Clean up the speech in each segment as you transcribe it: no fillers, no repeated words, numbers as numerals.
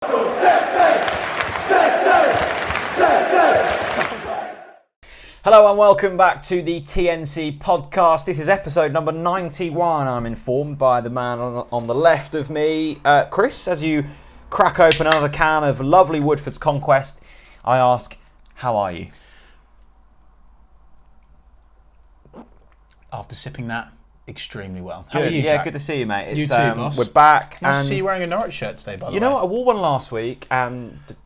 Hello and welcome back to the TNC podcast. This is episode number 91. I'm informed by the man on the left of me. Chris, as you crack open another can of lovely Woodford's Conquest, I ask, how are you? After sipping that, extremely well. How are you, Yeah, Jack? good to see you, mate. You too, boss. We're back. Nice to see you wearing a Norwich shirt today, by the way. You know what? I wore one last week and the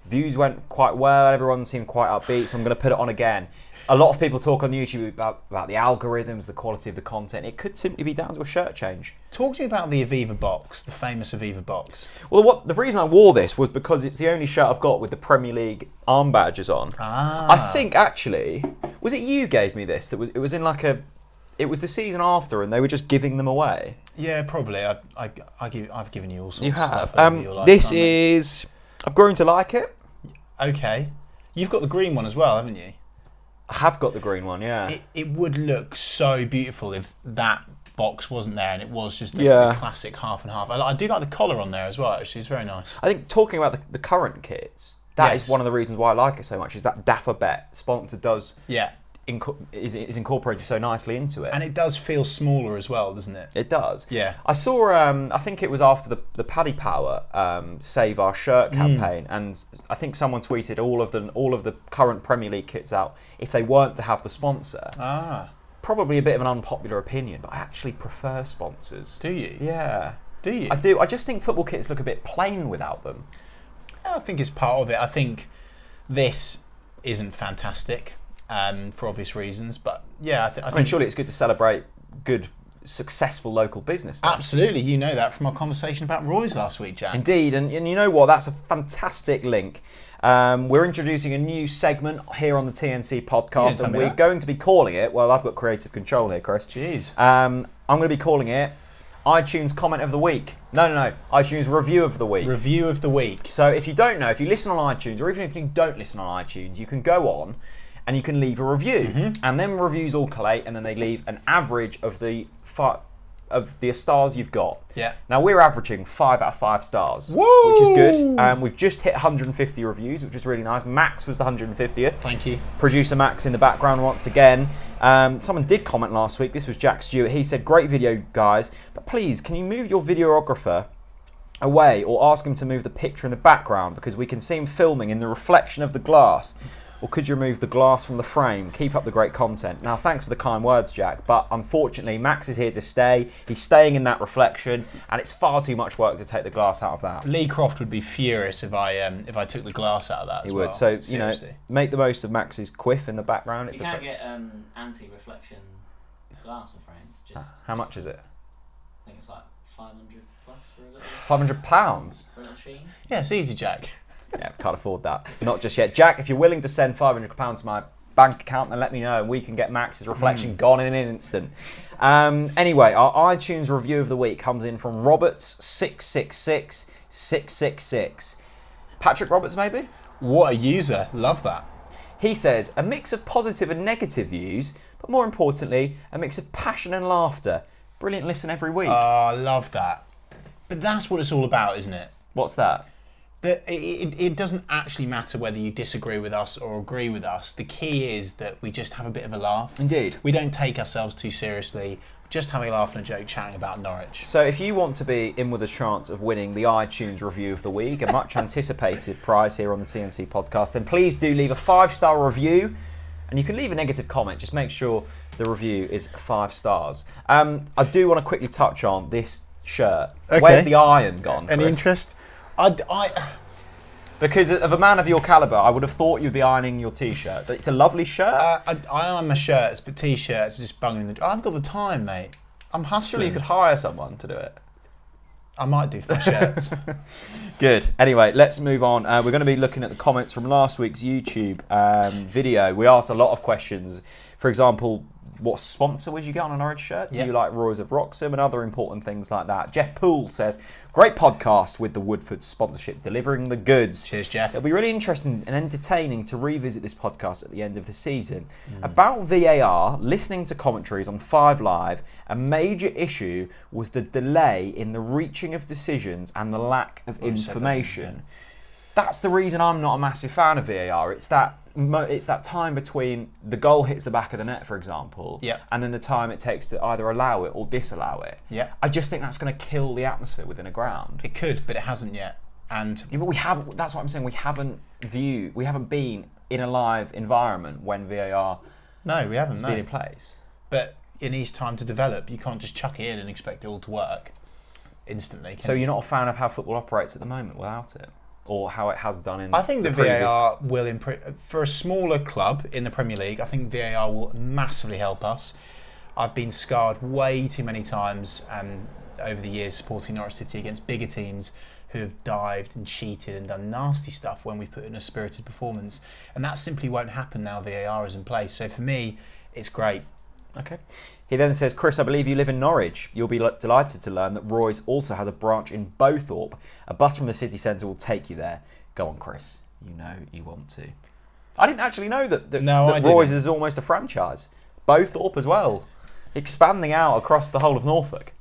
views went quite well. Everyone seemed quite upbeat, so I'm going to put it on again. A lot of people talk on YouTube about the algorithms, the quality of the content. It could simply be down to a shirt change. Talk to me about the Aviva box, the famous Aviva box. Well, the reason I wore this was because it's the only shirt I've got with the Premier League arm badges on. I think actually, was it you gave me this? It was in like it was the season after, and they were just giving them away. Yeah, probably. I've given you all sorts You of have. stuff over your lifetime, This mate. is. I've grown to like it. Okay. You've got the green one as well, haven't you? I have got the green one, yeah. It would look so beautiful if that box wasn't there and it was just the classic half and half. I do like the collar on there as well, actually. It's very nice. I think talking about the current kits, that is one of the reasons why I like it so much, is that Dafabet sponsor does is incorporated so nicely into it. And it does feel smaller as well, doesn't it? It does. Yeah. I saw, I think it was after the Paddy Power Save Our Shirt campaign, and I think someone tweeted all of the current Premier League kits out if they weren't to have the sponsor. Probably a bit of an unpopular opinion, but I actually prefer sponsors. Do you? Yeah. Do you? I do. I just think football kits look a bit plain without them. I think it's part of it. I think this isn't fantastic for obvious reasons, but yeah, I think surely it's good to celebrate good, successful local business. Then. Absolutely, you know that from our conversation about Roy's last week, Jack. Indeed, and you know what? That's a fantastic link. We're introducing a new segment here on the TNC podcast, and we're going to be calling it. Well, I've got creative control here, Chris. Jeez. I'm going to be calling it iTunes Comment of the Week. No. iTunes Review of the Week. Review of the Week. So if you don't know, if you listen on iTunes, or even if you don't listen on iTunes, you can go on and you can leave a review. And then reviews all collate, and then they leave an average of the stars you've got. Yeah. Now we're averaging 5 out of 5 stars, Woo! which is good. We've just hit 150 reviews, which is really nice. Max was the 150th. Thank you. Producer Max in the background once again. Someone did comment last week. This was Jack Stewart. He said, "Great video, guys, but please, can you move your videographer away or ask him to move the picture in the background because we can see him filming in the reflection of the glass? Or could you remove the glass from the frame? Keep up the great content." Now, thanks for the kind words, Jack, but unfortunately, Max is here to stay. He's staying in that reflection, and it's far too much work to take the glass out of that. Lee Croft would be furious if I took the glass out of that. He would. So, seriously. Make the most of Max's quiff in the background. You can't get anti-reflection glass for frames. Just how much is it? I think it's like 500 plus for a little. £500 for a little sheen. Yeah, it's easy, Jack. Yeah, can't afford that. Not just yet. Jack, if you're willing to send £500 to my bank account, then let me know and we can get Max's reflection gone in an instant. Anyway, our iTunes review of the week comes in from Roberts666666. Patrick Roberts, maybe? What a user. Love that. He says, a mix of positive and negative views, but more importantly, a mix of passion and laughter. Brilliant listen every week. Oh, I love that. But that's what it's all about, isn't it? What's that? It doesn't actually matter whether you disagree with us or agree with us. The key is that we just have a bit of a laugh. Indeed. We don't take ourselves too seriously. Just having a laugh and a joke, chatting about Norwich. So if you want to be in with a chance of winning the iTunes Review of the Week, a much anticipated prize here on the TNC podcast, then please do leave a 5-star review. And you can leave a negative comment. Just make sure the review is 5 stars. I do want to quickly touch on this shirt. Okay. Where's the iron gone, Any Chris? interest? Because of a man of your calibre, I would have thought you'd be ironing your T-shirts. It's a lovely shirt. I iron my shirts, but T-shirts are just bunging the... I've got the time, mate. I'm hustling. Surely you could hire someone to do it. I might do for my shirts. Good. Anyway, let's move on. We're going to be looking at the comments from last week's YouTube video. We asked a lot of questions. For example, what sponsor would you get on a Norwich shirt? Do Yeah. you like Royals of Wroxham and other important things like that? Jeff Poole says, great podcast with the Woodford sponsorship delivering the goods. Cheers, Jeff. It'll be really interesting and entertaining to revisit this podcast at the end of the season. About VAR, listening to commentaries on 5 Live, a major issue was the delay in the reaching of decisions and the lack of information. That's the reason I'm not a massive fan of VAR. It's that time between the goal hits the back of the net, for example, and then the time it takes to either allow it or disallow it. Yeah. I just think that's going to kill the atmosphere within a ground. It could, but it hasn't yet. And Yeah, but we have. That's what I'm saying. We haven't been in a live environment when VAR no, we haven't. has been in place. But it needs time to develop. You can't just chuck it in and expect it all to work instantly. So you're not a fan of how football operates at the moment without it, or how it has done in? I think the previous... VAR will improve for a smaller club in the Premier League. I think VAR will massively help us. I've been scarred way too many times over the years supporting Norwich City against bigger teams who have dived and cheated and done nasty stuff when we put in a spirited performance, and that simply won't happen now VAR is in place. So for me, it's great. Okay. He then says, Chris, I believe you live in Norwich. You'll be delighted to learn that Roy's also has a branch in Bowthorpe. A bus from the city centre will take you there. Go on, Chris. You know you want to. I didn't actually know that Roy's is almost a franchise. Bowthorpe as well. Expanding out across the whole of Norfolk.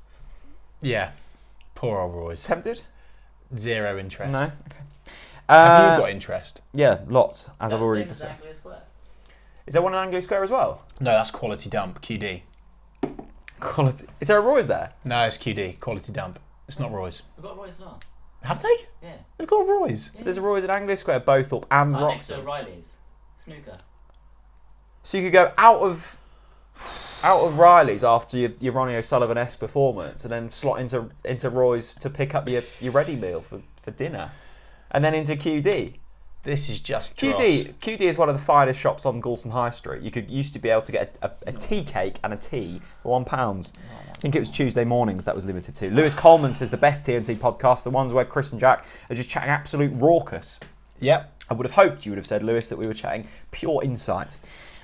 Yeah. Poor old Roy's. Tempted? Zero interest. No? Okay. Have you got interest? Yeah, lots, as I've already said. said. Is there one in Anglia Square as well? No, that's Quality Dump, QD. Quality. Is there a Roy's there? No, it's QD, Quality Dump. It's not Roy's. We've got Roy's as well. Have they? Yeah. They've got Roy's. So there's a Roy's in Anglia Square, Bowthorpe and Right next to Wroxham. O'Reilly's. Snooker. So you could go out of Riley's after your Ronnie O'Sullivan-esque performance and then slot into Roy's to pick up your ready meal for dinner. And then into QD. This is just dross. QD is one of the finest shops on Goulston High Street. You used to be able to get a tea cake and a tea for £1. I think it was Tuesday mornings that was limited to. Lewis Coleman says the best TNC podcast, the ones where Chris and Jack are just chatting absolute raucous. Yep. I would have hoped you would have said, Lewis, that we were chatting pure insight.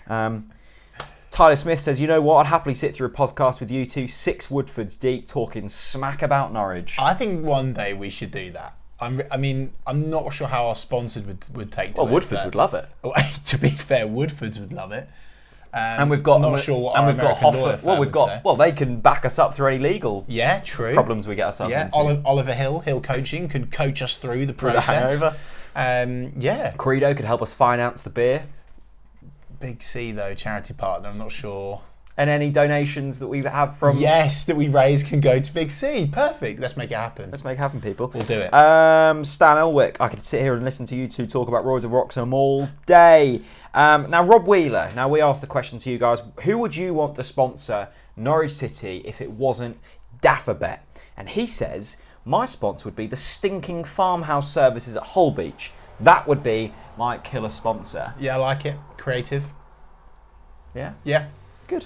Tyler Smith says, you know what, I'd happily sit through a podcast with you two, 6 Woodfords deep, talking smack about Norwich. I think one day we should do that. I'm not sure how our sponsors would take to it. Well, Woodfords would love it. To be fair, Woodfords would love it. And we've got, I'm not sure what our American lawyer firm would say. Well, they can back us up through any legal problems we get ourselves into. Oliver Hill Coaching, could coach us through the process. The hangover. Credo could help us finance the beer. Big C though, charity partner. I'm not sure. And any donations that we have from that we raise can go to Big C. Perfect. Let's make it happen. Let's make it happen, people. We'll do it. Stan Elwick, I could sit here and listen to you two talk about Royals of Wroxham all day. Now, Rob Wheeler. Now, we asked the question to you guys: who would you want to sponsor Norwich City if it wasn't Daffabet? And he says, my sponsor would be the stinking farmhouse services at Holbeach. That would be my killer sponsor. Yeah, I like it. Creative. Yeah? Yeah. Good.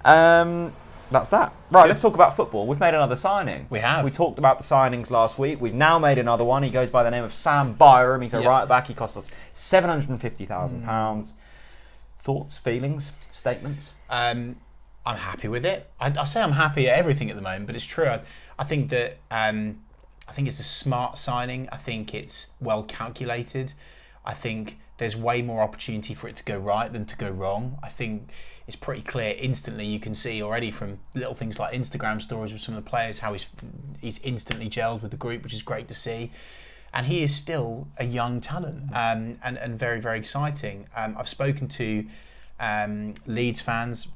That's that. Right, let's talk about football. We've made another signing. We have. We talked about the signings last week. We've now made another one. He goes by the name of Sam Byram. He's a right back. He cost us £750,000. Thoughts, feelings, statements? I'm happy with it. I say I'm happy at everything at the moment, but it's true. I think that I think it's a smart signing. I think it's well calculated. I think there's way more opportunity for it to go right than to go wrong. I think it's pretty clear instantly. You can see already from little things like Instagram stories with some of the players how he's instantly gelled with the group, which is great to see. And he is still a young talent and very, very exciting. I've spoken to Leeds fans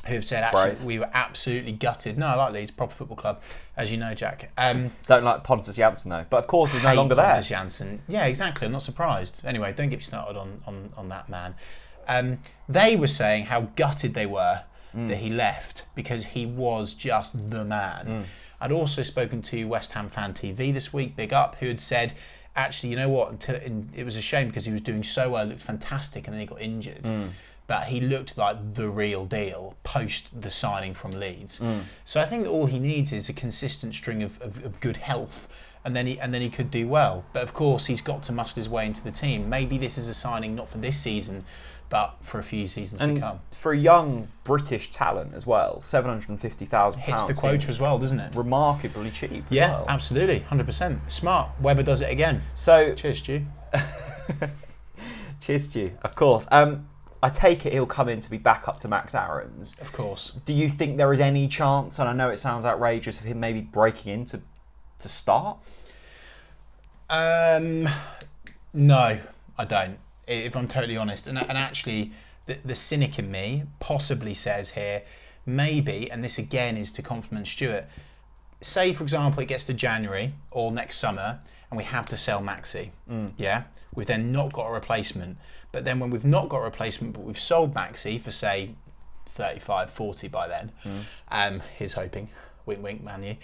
who have said, actually, we were absolutely gutted. No, I like Leeds, proper football club, as you know, Jack. Don't like Pontus Janssen, though. But of course, he's no longer there. Pontus Janssen. Yeah, exactly. I'm not surprised. Anyway, don't get me started on that man. They were saying how gutted they were that he left because he was just the man. I'd also spoken to West Ham Fan TV this week, big up, who had said, actually, you know what? It was a shame because he was doing so well, looked fantastic, and then he got injured. But he looked like the real deal post the signing from Leeds. So I think that all he needs is a consistent string of good health and then he could do well. But of course, he's got to muster his way into the team. Maybe this is a signing not for this season, but for a few seasons to come. For a young British talent as well, £750,000 hits the quota as well, doesn't it? Remarkably cheap. Yeah, as well. absolutely, 100%. Smart. Weber does it again. So cheers, Stu. Cheers, Stu. Of course. I take it he'll come in to be backup to Max Aarons. Of course. Do you think there is any chance, and I know it sounds outrageous, of him maybe breaking in to start? No, I don't. If I'm totally honest, and actually, the cynic in me possibly says here, maybe, and this again is to compliment Stuart. Say, for example, it gets to January or next summer, and we have to sell Maxi. Yeah, we've then not got a replacement. But then when we've not got a replacement, but we've sold Maxi for say 35, 40 by then. He's hoping, wink, wink, man, you.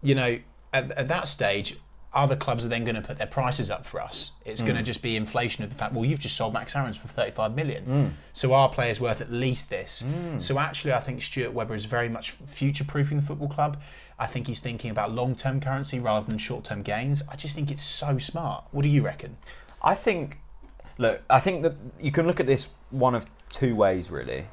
You know, at that stage, other clubs are then going to put their prices up for us. It's going to just be inflation of the fact, well, you've just sold Max Aarons for 35 million. So our player's worth at least this. So actually, I think Stuart Webber is very much future-proofing the football club. I think he's thinking about long-term currency rather than short-term gains. I just think it's so smart. What do you reckon? I think that you can look at this one of two ways, really.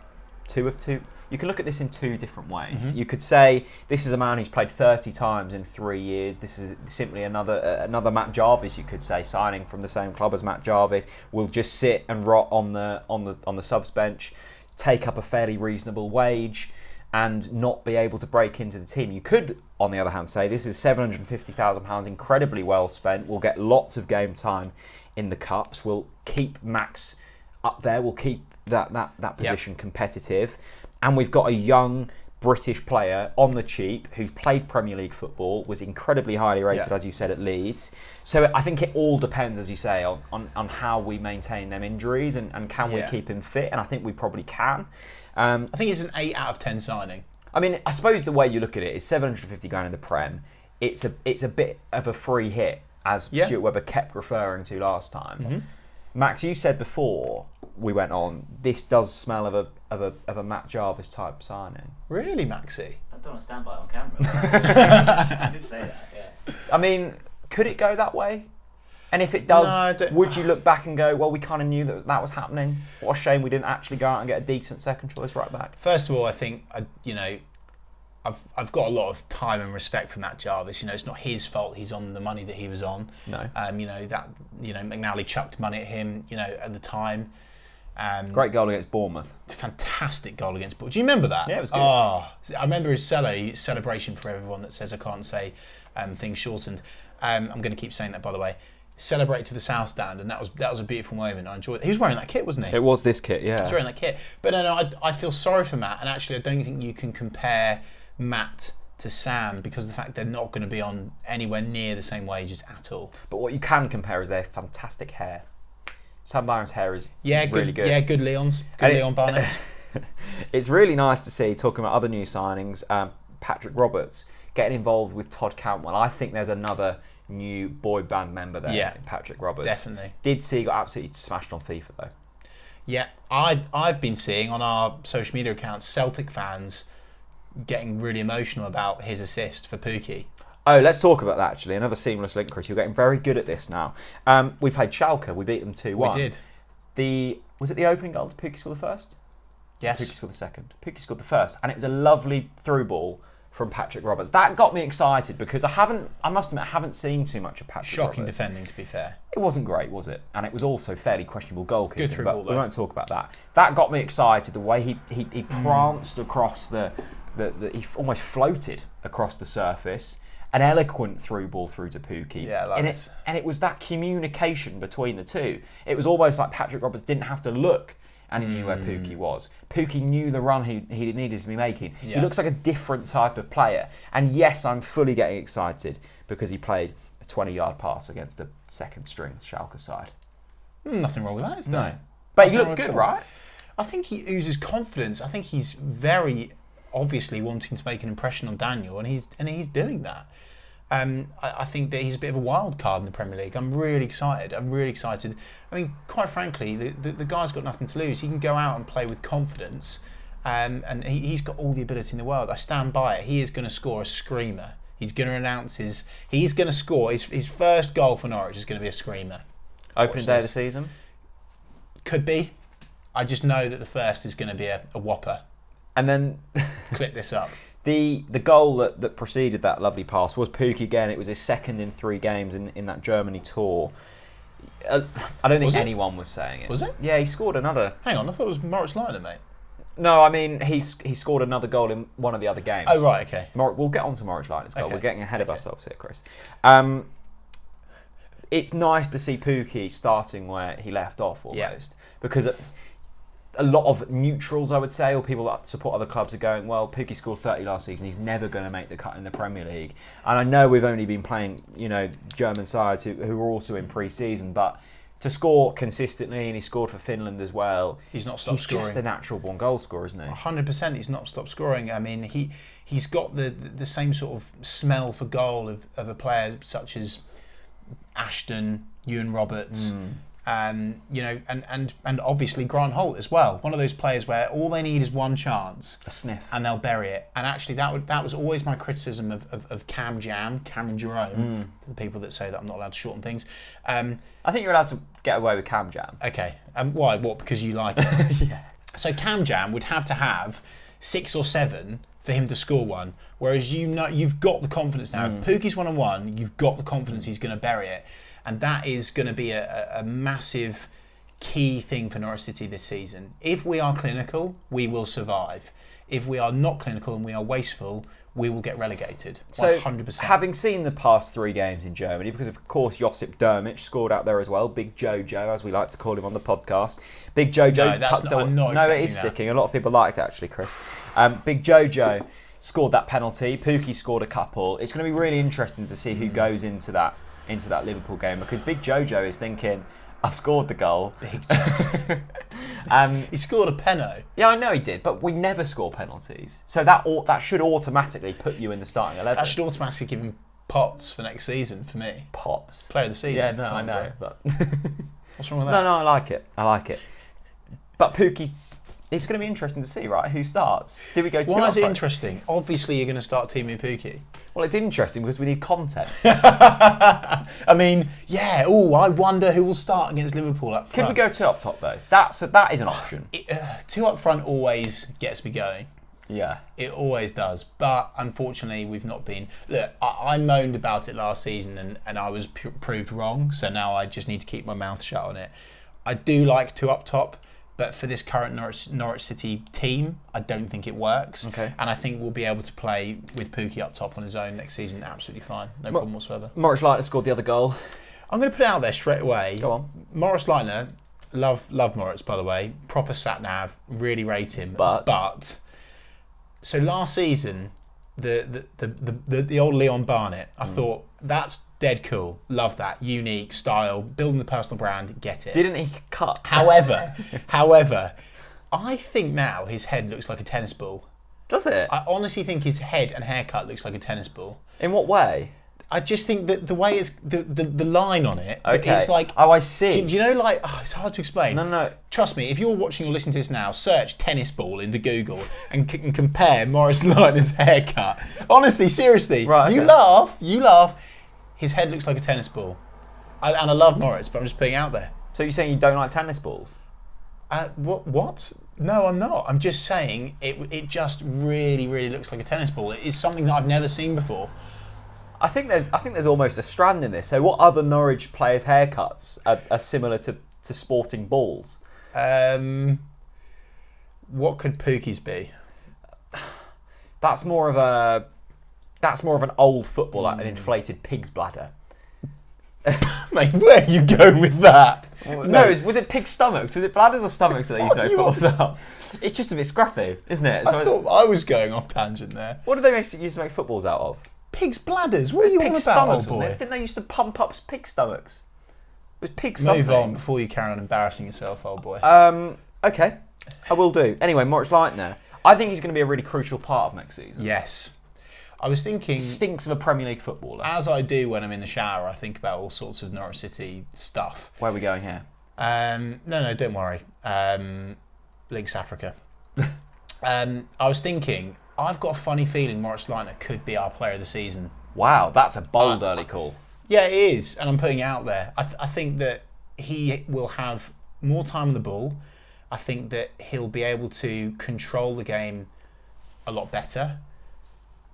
Two of two. You can look at this in two different ways. You could say this is a man who's played 30 times in 3 years. This is simply another Matt Jarvis. You could say signing from the same club as Matt Jarvis will just sit and rot on the subs bench, take up a fairly reasonable wage, and not be able to break into the team. You could, on the other hand, say this is £750,000 incredibly well spent. We'll get lots of game time in the cups. We'll keep Max up there. We'll keep that position competitive. And we've got a young British player on the cheap who's played Premier League football, was incredibly highly rated, as you said, at Leeds. So I think it all depends, as you say, on how we maintain them injuries and can we keep him fit. And I think we probably can. I think it's an 8 out of 10 signing. I mean, I suppose the way you look at it is 750 grand in the Prem. It's a bit of a free hit, as Stuart Webber kept referring to last time. Max, you said before we went on, this does smell of a Matt Jarvis type signing. Really, Maxi? I don't want to stand by it on camera. I did say that, yeah. I mean, could it go that way? And if it does, would you look back and go, well, we kind of knew that was happening? What a shame we didn't actually go out and get a decent second choice right back. First of all, I think, I've got a lot of time and respect for Matt Jarvis. You know, it's not his fault he's on the money that he was on. No. McNally chucked money at him, at the time. Great goal against Bournemouth. Fantastic goal against Bournemouth. Do you remember that? Yeah, it was good. Oh, I remember his celebration for everyone that says I can't say things shortened. I'm going to keep saying that, by the way. Celebrated to the South Stand, and that was a beautiful moment. I enjoyed it. He was wearing that kit, wasn't he? It was this kit, yeah. He was wearing that kit. But no, I feel sorry for Matt, and actually I don't think you can compare Matt to Sam because of the fact they're not going to be on anywhere near the same wages at all. But what you can compare is their fantastic hair. Sam Byron's hair is really good. Yeah, good Leon's. Good Leon Barnett's. It's really nice to see, talking about other new signings, Patrick Roberts getting involved with Todd Cantwell. I think there's another new boy band member there in Patrick Roberts. Definitely. Did see he got absolutely smashed on FIFA though. Yeah, I've been seeing on our social media accounts Celtic fans getting really emotional about his assist for Pukki. Oh, let's talk about that actually. Another seamless link, Chris. You're getting very good at this now. We played Schalke. We beat them 2-1. We did. Was it the opening goal? Did Pukki score the first? Yes. Pukki scored the second. Pukki scored the first. And it was a lovely through ball from Patrick Roberts. That got me excited because I must admit, I haven't seen too much of Patrick Roberts. Shocking defending, to be fair. It wasn't great, was it? And it was also fairly questionable goalkeeping. Good through but ball, though. We won't talk about that. That got me excited, the way he pranced across he almost floated across the surface. An eloquent through ball through to Pukki. Yeah, I like it. And it was that communication between the two. It was almost like Patrick Roberts didn't have to look and he knew where Pukki was. Pukki knew the run he needed to be making. Yeah. He looks like a different type of player. And yes, I'm fully getting excited because he played a 20-yard pass against a second-string Schalke side. Nothing wrong with that, is there? No. But he looked good, right? I think he oozes confidence. I think he's very obviously wanting to make an impression on Daniel, and he's doing that. I think that he's a bit of a wild card in the Premier League. I'm really excited. I mean, quite frankly, the guy's got nothing to lose. He can go out and play with confidence, and he's got all the ability in the world. I stand by it. He is going to score a screamer He's going to announce he's going to score. His first goal for Norwich is going to be a screamer. Opening day of the season? Could be. I just know that the first is going to be a whopper. And then Clip this up. The goal that preceded that lovely pass was Pukki again. It was his second in 3 games in that Germany tour. I don't think anyone was saying it. Was it? Yeah, he scored another. Hang on, I thought it was Norwich Liner, mate. No, I mean he scored another goal in one of the other games. Oh right, okay. We'll get on to Norwich Liner's goal. Okay. We're getting ahead of ourselves here, Chris. It's nice to see Pukki starting where he left off almost, because a lot of neutrals, I would say, or people that support other clubs are going, well, Pukki scored 30 last season. He's never going to make the cut in the Premier League. And I know we've only been playing, German sides who are also in pre-season, but to score consistently, and he scored for Finland as well. He's not stopped scoring. He's just a natural born goal scorer, isn't he? 100%. He's not stopped scoring. I mean, he's got the same sort of smell for goal of a player such as Ashton, Ewan Roberts. And obviously Grant Holt as well. One of those players where all they need is one chance, a sniff, and they'll bury it. And actually, that was always my criticism of Cameron Jerome. The people that say that I'm not allowed to shorten things. I think you're allowed to get away with Cam Jam. Okay. Why? What? Because you like it? Yeah. So Cam Jam would have to have 6 or 7 for him to score one. Whereas you've got the confidence now. If Pukki's 1-on-1, you've got the confidence he's going to bury it. And that is going to be a massive key thing for Norwich City this season. If we are clinical, we will survive. If we are not clinical and we are wasteful, we will get relegated. 100%. So, having seen the past 3 games in Germany, because of course Josip Dermic scored out there as well, Big Jojo, as we like to call him on the podcast. Big Jojo it is sticking. A lot of people liked it actually, Chris. Big Jojo scored that penalty. Pukki scored a couple. It's going to be really interesting to see who goes into that Liverpool game, because Big Jojo is thinking, I've scored the goal. Big he scored a penalty. Yeah, I know he did, but we never score penalties. So that should automatically put you in the starting 11. That should automatically give him pots for next season for me. Pots? Player of the season. Yeah, no, I know. But what's wrong with that? No, I like it. But Pukki, it's going to be interesting to see, right, who starts. Do we go 2 Why up is it front? interesting? Obviously you're going to start teaming Pukki. Well, it's interesting because we need content. I mean, yeah. Oh, I wonder who will start against Liverpool up front. Can we go 2 up top though? That is an option. 2 up front always gets me going. Yeah. It always does. But unfortunately, we've not been. Look, I moaned about it last season and I was proved wrong. So now I just need to keep my mouth shut on it. I do like 2 up top. But for this current Norwich City team, I don't think it works. Okay. And I think we'll be able to play with Pukki up top on his own next season absolutely fine. No problem whatsoever. Morris Leitner scored the other goal. I'm going to put it out there straight away. Go on. Morris Leitner, love Moritz, by the way. Proper sat-nav, really rate him. But so last season, the old Leon Barnett, I thought, that's dead cool. Love that. Unique style, building the personal brand, get it. Didn't he cut? However, I think now his head looks like a tennis ball. Does it? I honestly think his head and haircut looks like a tennis ball. In what way? I just think that the way it's the line on it, Okay. it's like. Oh, I see. Do you know, like, it's hard to explain. No. Trust me, if you're watching or listening to this now, search tennis ball into Google and compare Morris Leitner's haircut. Honestly, seriously, Right, okay. you laugh. His head looks like a tennis ball, and I love Morris, but I'm just putting it out there. So you're saying you don't like tennis balls? What? No, I'm not. I'm just saying it just really, really looks like a tennis ball. It is something that I've never seen before. I think there's almost a strand in this. So what other Norwich players' haircuts are similar to sporting balls? What could Pukki's be? That's more of an old football, like an inflated pig's bladder. Mate, where are you going with that? No, was it pig's stomachs? Was it bladders or stomachs that they used to make you footballs out? It's just a bit scrappy, isn't it? I thought I was going off tangent there. What did they used to make footballs out of? Pig's bladders. What are you on Pig's about, stomachs, old boy? wasn't it? Didn't they used to pump up pig stomachs? It was pig something. Move on before you carry on embarrassing yourself, old boy. Okay, I will do. Anyway, Morris Leitner. I think he's going to be a really crucial part of next season. Yes. I was thinking... Stinks of a Premier League footballer. As I do when I'm in the shower, I think about all sorts of Norwich City stuff. Where are we going here? No, don't worry. Links Africa. I was thinking, I've got a funny feeling Morris Leitner could be our player of the season Wow, that's a bold early call. Yeah, it is, and I'm putting it out there. I think that he will have more time on the ball. I think that he'll be able to control the game a lot better.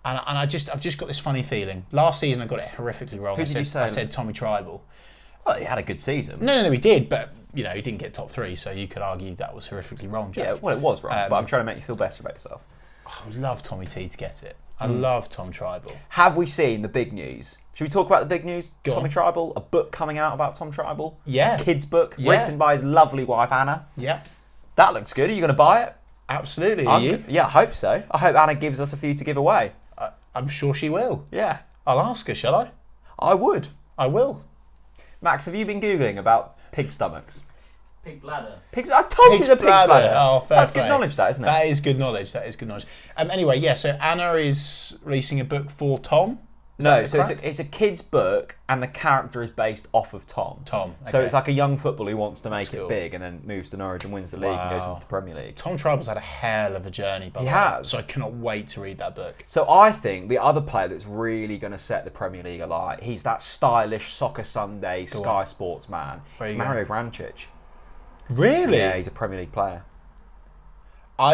And I've just got this funny feeling. Last season I got it horrifically wrong. Who did you say? I said Tommy Tribal. Well, he had a good season. No, he did, but he didn't get top 3, so you could argue that was horrifically wrong, Jack. Yeah, well, it was wrong, but I'm trying to make you feel better about yourself. I would love Tommy T to get it. I love Tom Tribal. Have we seen the big news? Should we talk about the big news? Go Tommy on. Tribal, a book coming out about Tom Tribal. Yeah. A kid's book, Yeah. written by his lovely wife, Anna. Yeah, That looks good. Are you going to buy it? absolutely. Are you? Yeah, I hope so. I hope Anna gives us a few to give away. I'm sure she will. Yeah, I'll ask her, shall I? I would. I will. Max, have you been Googling about pig stomachs? Pig bladder. Pigs. I told you the pig bladder. Oh, fair That's play. good knowledge, that, isn't it? That is good knowledge. Anyway, yeah, so Anna is releasing a book for Tom. Is No, that the so crack? it's a kid's book, and the character is based off of Tom. Tom. So okay. it's like a young footballer who wants to make That's cool. it big, and then moves to Norwich and wins the league and goes Wow. into the Premier League. Tom Tribal's had a hell of a journey, by He the way. has. So I cannot wait to read that book. So I think the other player that's really going to set the Premier League alight, he's that stylish Soccer Sunday Sky Sports man. Where It's you Mario Vrancic. Really? Yeah, he's a Premier League player.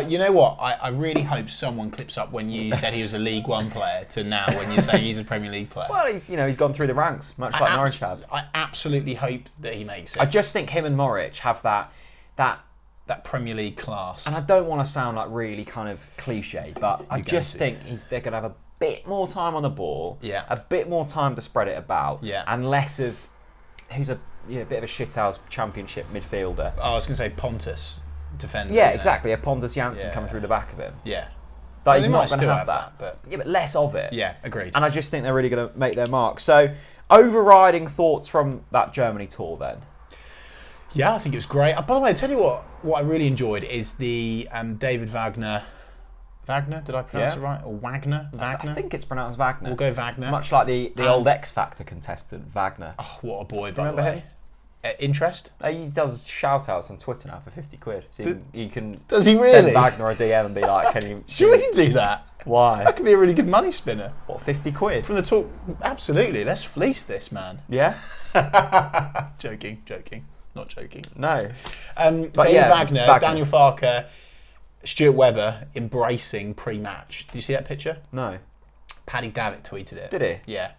You know what? I really hope someone clips up when you said he was a League One player to now when you're saying he's a Premier League player. Well, he's gone through the ranks, much like Norwich have. I absolutely hope that he makes it. I just think him and Norwich have that, that Premier League class. and I don't want to sound like really kind of cliche, but I You're just going think they're going to have a bit more time on the ball, Yeah. a bit more time to spread it about, Yeah. and less of who's a bit of a shithouse Championship midfielder. I was going to say Pontus, defender. Yeah, you know? exactly. A Pontus Janssen Yeah. coming through the back of him. Yeah. But Well, he's they not might going to still have that. but Yeah, but less of it. yeah, agreed. And I just think they're really going to make their mark. So, overriding thoughts from that Germany tour then? Yeah, I think it was great. By the way, I tell you what I really enjoyed is the David Wagner. Wagner, did I pronounce Yeah. it right? Or Wagner? Wagner? I think it's pronounced Wagner. We'll go Wagner. Much like the old X Factor contestant, Wagner. Oh, what a boy, by Remember the way. him? Interest? He does shout outs on Twitter now for 50 quid. So you can Does he send really? Wagner a DM and be like, can you... Should we do that? Why? That could be a really good money spinner. What, 50 quid? From the talk, absolutely. Let's fleece this man. Yeah? Joking. Not joking. No. David yeah, Wagner, Wagner. Daniel Farker, Stuart Webber embracing pre-match. Do you see that picture? No. Paddy Davitt tweeted it. Did he? Yeah.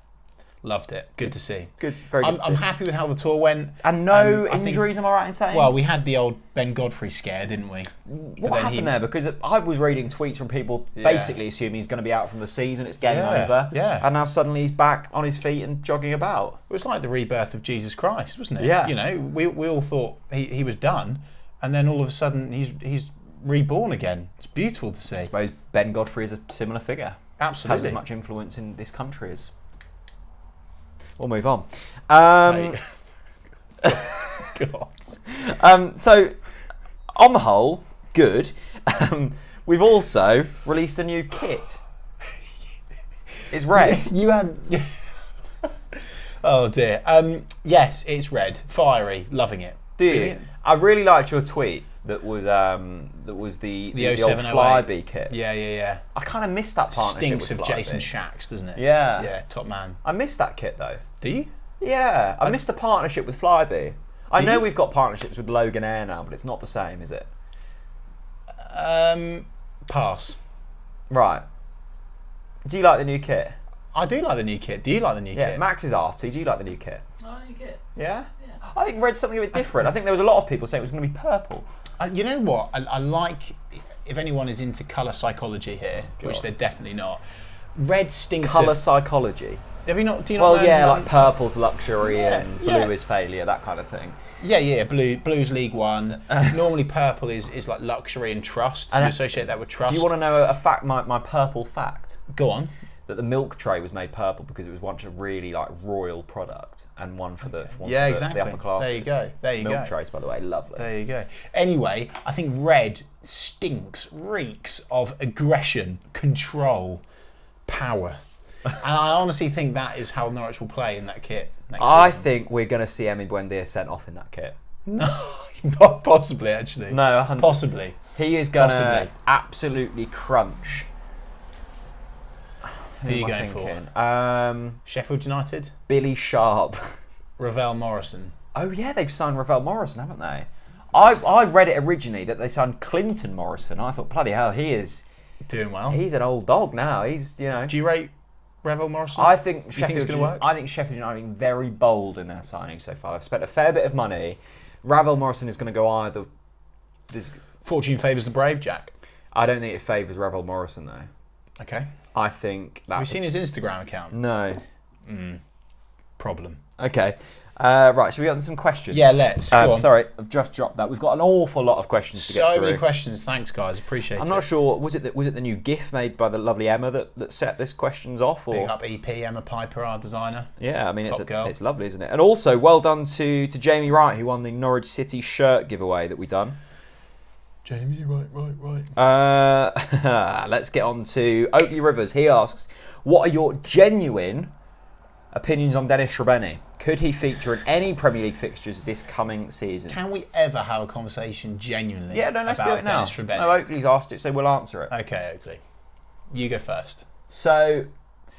Loved it. Good to see. Good, very good to see. I'm happy with how the tour went. And no I think- injuries, am I right in saying? Well, we had the old Ben Godfrey scare, didn't we? What happened there? Because I was reading tweets from people Yeah. basically assuming he's going to be out from the season, it's game Yeah, over. yeah. And now suddenly he's back on his feet and jogging about. It was like the rebirth of Jesus Christ, wasn't it? Yeah. You know, we all thought he was done, and then all of a sudden he's reborn again. It's beautiful to see. I suppose Ben Godfrey is a similar figure. Has Absolutely. as much influence in this country as... We'll move on. Mate. God. So, on the whole, good. We've also released a new kit. It's red. You had. Oh dear. Yes, it's red, fiery, loving it. Do Feeling you? it? I really liked your tweet that was the old 0708. Flyby kit. Yeah. I kind of missed that partnership Stinks with of Flyby. Jason Shacks, doesn't it? Yeah. Yeah, top man. I missed that kit though. Do you? Yeah, I missed the partnership with Flyby. I Do know you? we've got partnerships with Logan Air now, but it's not the same, is it? Pass. Right. Do you like the new kit? I do like the new kit. Do you like the new Yeah, kit? Max is arty. Do you like the new kit? Oh, you get. Yeah? Yeah. I think red's something a bit different. I think there was a lot of people saying it was going to be purple. You know what? I like, if anyone is into colour psychology here, which God. they're definitely not, red stinks Colour of... psychology. Have you not, do you not Well, know yeah, that- like purple's luxury Yeah, and blue yeah. is failure, that kind of thing. Yeah, Blues League One. Normally purple is like luxury and trust. And You associate that with trust. Do you want to know a fact? My purple fact Go on. that the milk tray was made purple because it was once a really like royal product and one for the one Yeah, for exactly. the upper classes. There you go. There you milk go. trays, by the way, lovely. There you go. Anyway, I think red stinks, reeks of aggression, control, power. And I honestly think that is how Norwich will play in that kit next I season. think we're going to see Emi Buendia sent off in that kit. No, possibly actually. No, 100%. Possibly. He is going to Possibly. absolutely crunch. Who are you going for? Sheffield United? Billy Sharp. Ravel Morrison. Oh yeah, they've signed Ravel Morrison, haven't they? I read it originally that they signed Clinton Morrison. I thought, bloody hell, he is doing well. He's an old dog now. He's, you know. Do you rate Ravel Morrison? I think Sheffield going to work? I think Sheffield United have been very bold in their signing so far. I've spent a fair bit of money. Ravel Morrison is going to go either. Fortune favours the brave, Jack. I don't think it favours Ravel Morrison though. Okay. I think that. Have you seen his Instagram account? No. Problem. Okay. Right, should we get on to some questions? Yeah, let's. Sorry, I've just dropped that. We've got an awful lot of questions to get through. So many questions. Thanks, guys. Appreciate it. I'm not sure. Was it the new GIF made by the lovely Emma that set this questions off? Or? Big up EP, Emma Piper, our designer. Yeah, I mean, Top it's lovely, isn't it? And also, well done to Jamie Wright, who won the Norwich City shirt giveaway that we done. Jamie, right. Let's get on to Oakley Rivers. He asks, what are your genuine opinions on Dennis Srebeni? Could he feature in any Premier League fixtures this coming season? Can we ever have a conversation genuinely let's do it now. Dennis Srebeni? No, Oakley's asked it, so we'll answer it. Okay, Oakley. You go first. So,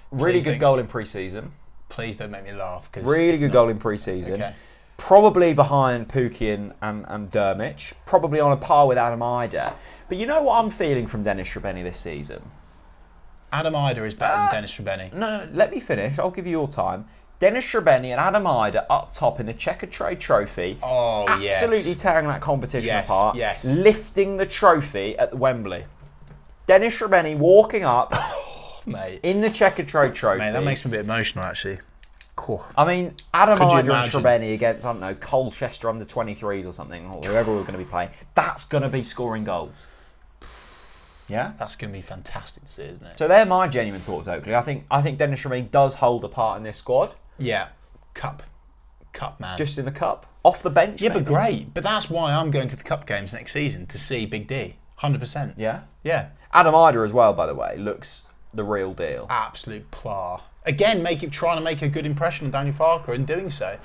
really good goal in pre-season. Please don't make me laugh. Really good goal in pre-season. Okay. Probably behind Pookie and Dermich. Probably on a par with Adam Ider. But you know what I'm feeling from Dennis Srebeni this season? Adam Ider is better than Dennis Srebeni. No, let me finish. I'll give you your time. Dennis Srebeni and Adam Ider up top in the Checkatrade Trophy. Oh, absolutely tearing that competition apart. Yes. Lifting the trophy at Wembley. Dennis Srebeni walking up mate. in the Checkatrade Trophy. Mate, that makes me a bit emotional, actually. Cool. I mean, Adam Ider and Srebeni against, I don't know, Colchester under 23s or something, or whoever we're going to be playing. That's going to be scoring goals. Yeah? That's going to be fantastic to see, isn't it? So they're my genuine thoughts, Oakley. I think Dennis Srebeni does hold a part in this squad. Yeah. Cup man. Just in the cup. Off the bench, Yeah, maybe. but great. But that's why I'm going to the cup games next season, to see Big D. 100%. Yeah? Yeah. Adam Ider as well, by the way, looks the real deal. Absolute plar. Again, trying to make a good impression on Daniel Farker and doing so.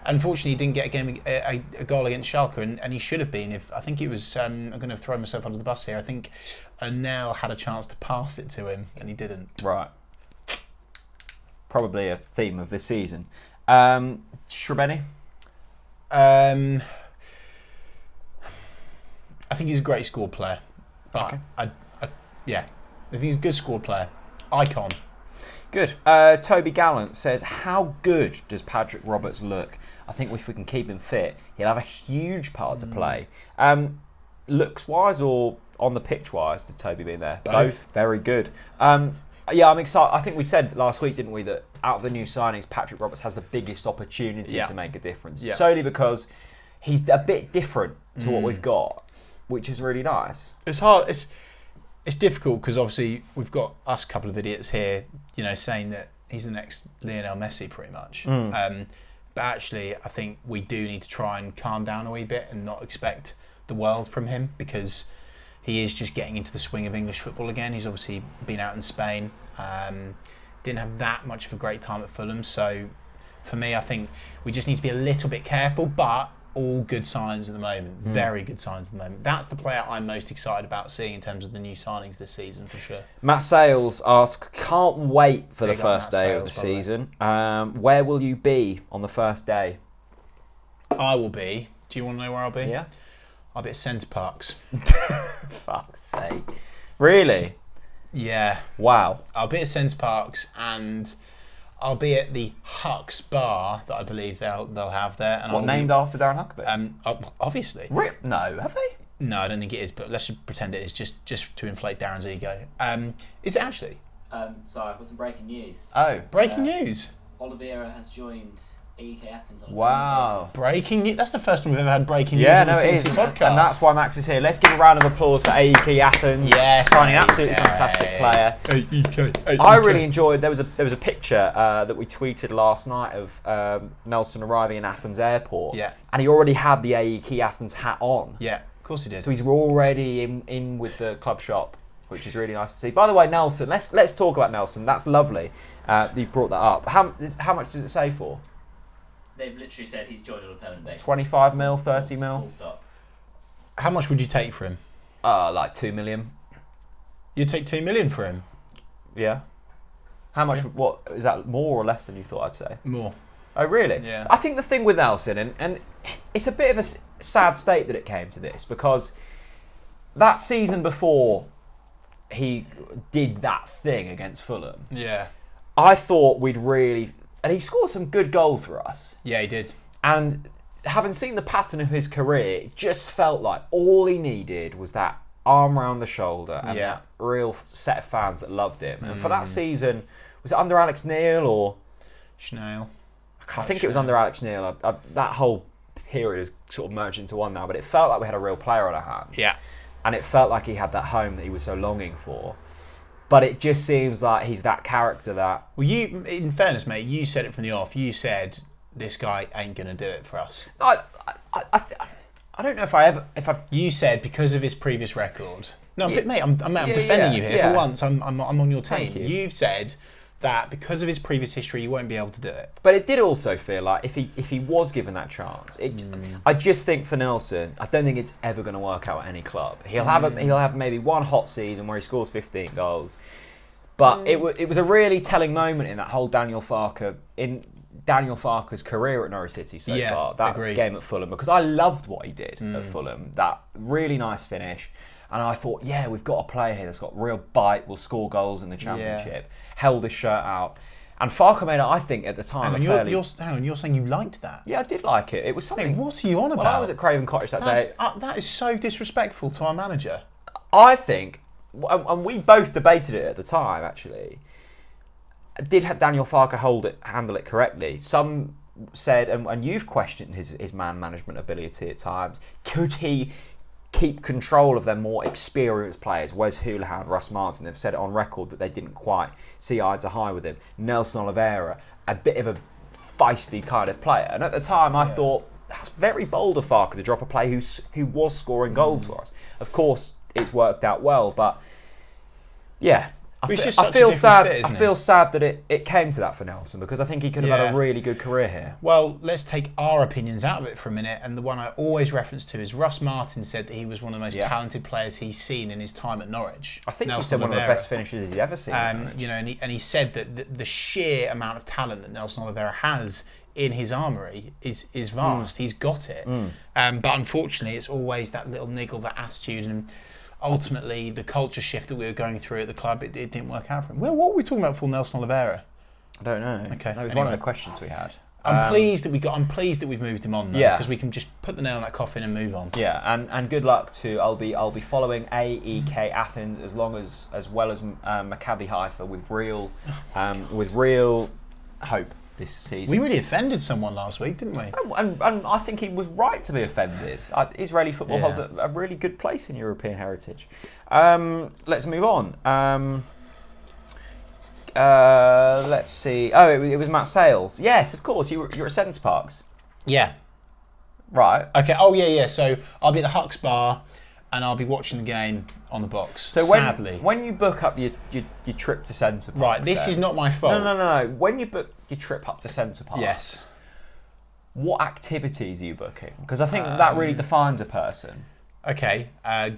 Unfortunately, he didn't get a goal against Schalke, and he should have been. I think it was, I'm going to throw myself under the bus here. I think O'Neill had a chance to pass it to him, and he didn't. Right. Probably a theme of this season. Srebeni? I think he's a great squad player. But okay. I think he's a good squad player. Icon. Good. Toby Gallant says, how good does Patrick Roberts look? I think if we can keep him fit, he'll have a huge part to play. Looks-wise or on the pitch-wise, does Toby being there? Both. Very good. Yeah, I'm excited. I think we said last week, didn't we, that out of the new signings, Patrick Roberts has the biggest opportunity to make a difference. Yeah. Solely because he's a bit different to what we've got, which is really nice. It's hard. It's difficult because obviously we've got us a couple of idiots here, saying that he's the next Lionel Messi pretty much. But actually, I think we do need to try and calm down a wee bit and not expect the world from him, because he is just getting into the swing of English football again. He's obviously been out in Spain. Didn't have that much of a great time at Fulham. So for me, I think we just need to be a little bit careful, but all good signs at the moment. Very good signs at the moment. That's the player I'm most excited about seeing in terms of the new signings this season, for sure. Matt Sales asks, can't wait for the first day of the season. Where will you be on the first day? I will be. Do you want to know where I'll be? Yeah. I'll be at Centre Parks. Fuck's sake. Really? Yeah. Wow. I'll be at Centre Parks, and I'll be at the Hucks Bar that I believe they'll have there. And named after Darren Huckabee? Obviously. No, have they? No, I don't think it is, but let's just pretend it is, just to inflate Darren's ego. Is it actually? Sorry, I've got some breaking news. Oh. Breaking news? Oliveira has joined AEK Athens on a wow. Breaking news. That's the first time we've ever had breaking news on the TNT podcast. And that's why Max is here. Let's give a round of applause for AEK Athens. Yes. Signing an absolutely fantastic player. AEK. I really enjoyed, there was a picture that we tweeted last night of Nelson arriving in Athens airport. Yeah. And he already had the AEK Athens hat on. Yeah, of course he did. So he's already in with the club shop, which is really nice to see. By the way, Nelson, let's talk about Nelson. That's lovely that you brought that up. How much does it say for? They've literally said he's joined on a permanent basis. 25 mil, 30 mil? Full stop. How much would you take for him? Like 2 million. You'd take 2 million for him? Yeah. How much? What is that? More or less than you thought? I'd say. More. Oh, really? Yeah. I think the thing with Nelson, and it's a bit of a sad state that it came to this, because that season before he did that thing against Fulham, Yeah. I thought we'd really... And he scored some good goals for us. Yeah, he did. And having seen the pattern of his career, it just felt like all he needed was that arm round the shoulder and that real set of fans that loved him. And for that season, was it under Alex Neil or... Schnell. I think it was under Alex Neil. That whole period is sort of merged into one now, but it felt like we had a real player on our hands. Yeah. And it felt like he had that home that he was so longing for. But it just seems like he's that character that... Well, you, in fairness, mate, you said it from the off. You said, this guy ain't going to do it for us. I don't know if I... You said because of his previous record. No, Yeah. but mate, I'm defending you here. For once, I'm on your team. Thank you. You've said that because of his previous history, he won't be able to do it. But it did also feel like if he was given that chance, I just think for Nelson, I don't think it's ever going to work out at any club. He'll have maybe one hot season where he scores 15 goals, but it was a really telling moment in that whole Daniel Farke's career at Norwich City so far. That game at Fulham, because I loved what he did at Fulham. That really nice finish. And I thought, yeah, we've got a player here that's got real bite, will score goals in the Championship, held his shirt out. And Farke made it, I think, at the time, you're saying you liked that? Yeah, I did like it. It was something... Hey, what are you on about? When I was at Craven Cottage that day... That is so disrespectful to our manager. I think, and we both debated it at the time, actually, did Daniel Farke handle it correctly? Some said, and you've questioned his man management ability at times, could he keep control of their more experienced players? Wes Houlihan, Russ Martin, they've said it on record that they didn't quite see eye to eye with him. Nelson Oliveira, a bit of a feisty kind of player. And at the time I thought, that's very bold of Farke to drop a player who was scoring goals for us. Of course, it's worked out well, but yeah. I feel sad that it came to that for Nelson, because I think he could have had a really good career here. Well, let's take our opinions out of it for a minute, and the one I always reference to is Russ Martin said that he was one of the most talented players he's seen in his time at Norwich. I think he said one of the best finishers he's ever seen. You know, and he said that the sheer amount of talent that Nelson Oliveira has in his armoury is vast. He's got it, but unfortunately, it's always that little niggle, that attitude, and ultimately, the culture shift that we were going through at the club, it didn't work out for him. Well, what were we talking about for Nelson Oliveira? I don't know. Okay, that was one of the questions we had. I'm pleased that we've moved him on, though, because we can just put the nail in that coffin and move on. Yeah, and good luck to I'll be following AEK Athens as well as Maccabi Haifa with real hope this season. We really offended someone last week, didn't we? And I think he was right to be offended. Israeli football holds a really good place in European heritage. Let's move on. Let's see. Oh, it was Matt Sales. Yes, of course. You're at Centre Parks. Yeah. Right. Okay. Oh, yeah. So I'll be at the Hux Bar, and I'll be watching the game on the box. So sadly, when you book up your trip to Centre Parks, right? This is not my fault. No. When you book your trip up to Centre Parks, yes. What activities are you booking? Because I think that really defines a person. Okay.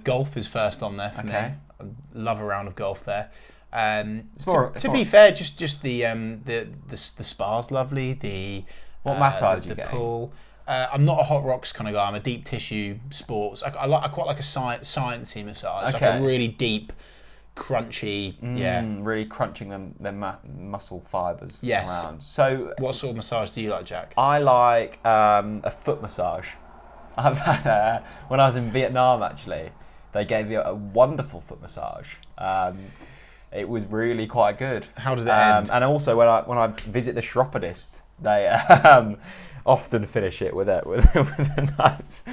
Golf is first on there for me. I love a round of golf there. To be fair, just the spa's lovely. What massage do you get? get? The pool. I'm not a hot rocks kind of guy. I'm a deep tissue sports. I quite like a sciencey massage, like a really deep, crunchy. Really crunching them muscle fibres around. So, what sort of massage do you like, Jack? I like a foot massage. I've had when I was in Vietnam, actually, they gave me a wonderful foot massage. It was really quite good. How did it end? And also when I visit the chiropodist, they often finish it with a nice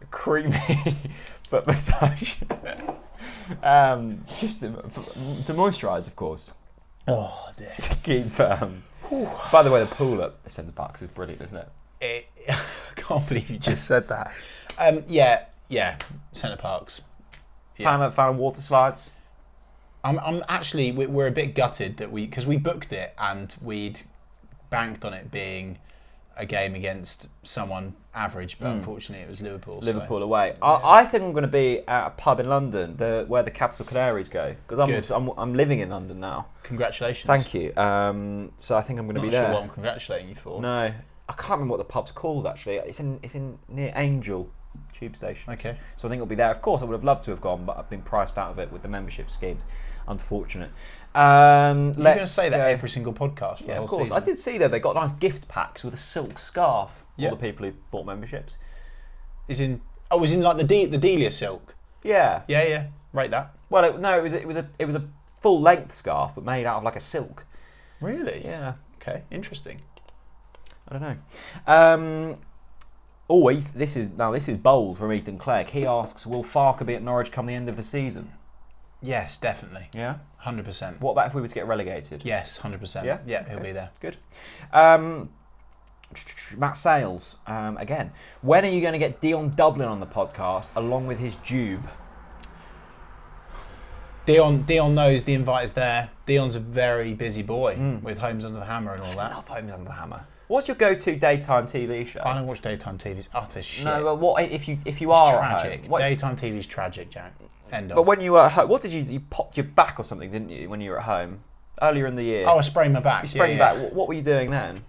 creamy foot massage. Just to moisturise, of course. Oh dear. To keep. By the way, the pool at Centre Parks is brilliant, isn't it? I can't believe you just said that. Yeah. Centre Parks. Yeah. Fan of water slides. I'm actually, we're a bit gutted that because we booked it and we'd banked on it being a game against someone average, but unfortunately it was Liverpool. Liverpool away. I think I'm going to be at a pub in London, where the Capital Canaries go, because I'm living in London now. Congratulations. Thank you. So I think I'm going to be Not sure there. what I'm congratulating you for. No, I can't remember what the pub's called actually. It's in near Angel Tube Station. Okay. So I think it'll be there. Of course, I would have loved to have gone, but I've been priced out of it with the membership schemes. Unfortunate. You're going to say that every single podcast for the Yeah, whole of course. season. I did see that they got nice gift packs with a silk scarf. Yeah. All the people who bought memberships. Is in like the Delia silk. Yeah. Yeah. Rate that. Well, it was a full length scarf, but made out of like a silk. Really? Yeah. Okay. Interesting. I don't know. This is bold from Ethan Clegg. He asks, will Farker be at Norwich come the end of the season? Yes, definitely. Yeah. 100%. What about if we were to get relegated? Yes, 100%. Yeah? Yeah, Okay. he'll be there. Good. Matt Sales, again. When are you going to get Dion Dublin on the podcast along with his Jube? Dion knows the invite is there. Dion's a very busy boy with Homes Under the Hammer and all I that. love Homes Under the Hammer. What's your go-to daytime TV show? I don't watch daytime TV. It's utter shit. No, but what if you It's are tragic. at home? Daytime TV is tragic, Jack. End But of. when you were at home, what did you popped your back or something, didn't you, when you were at home earlier in the year? Oh, I sprained my back. You sprained your back. What were you doing then?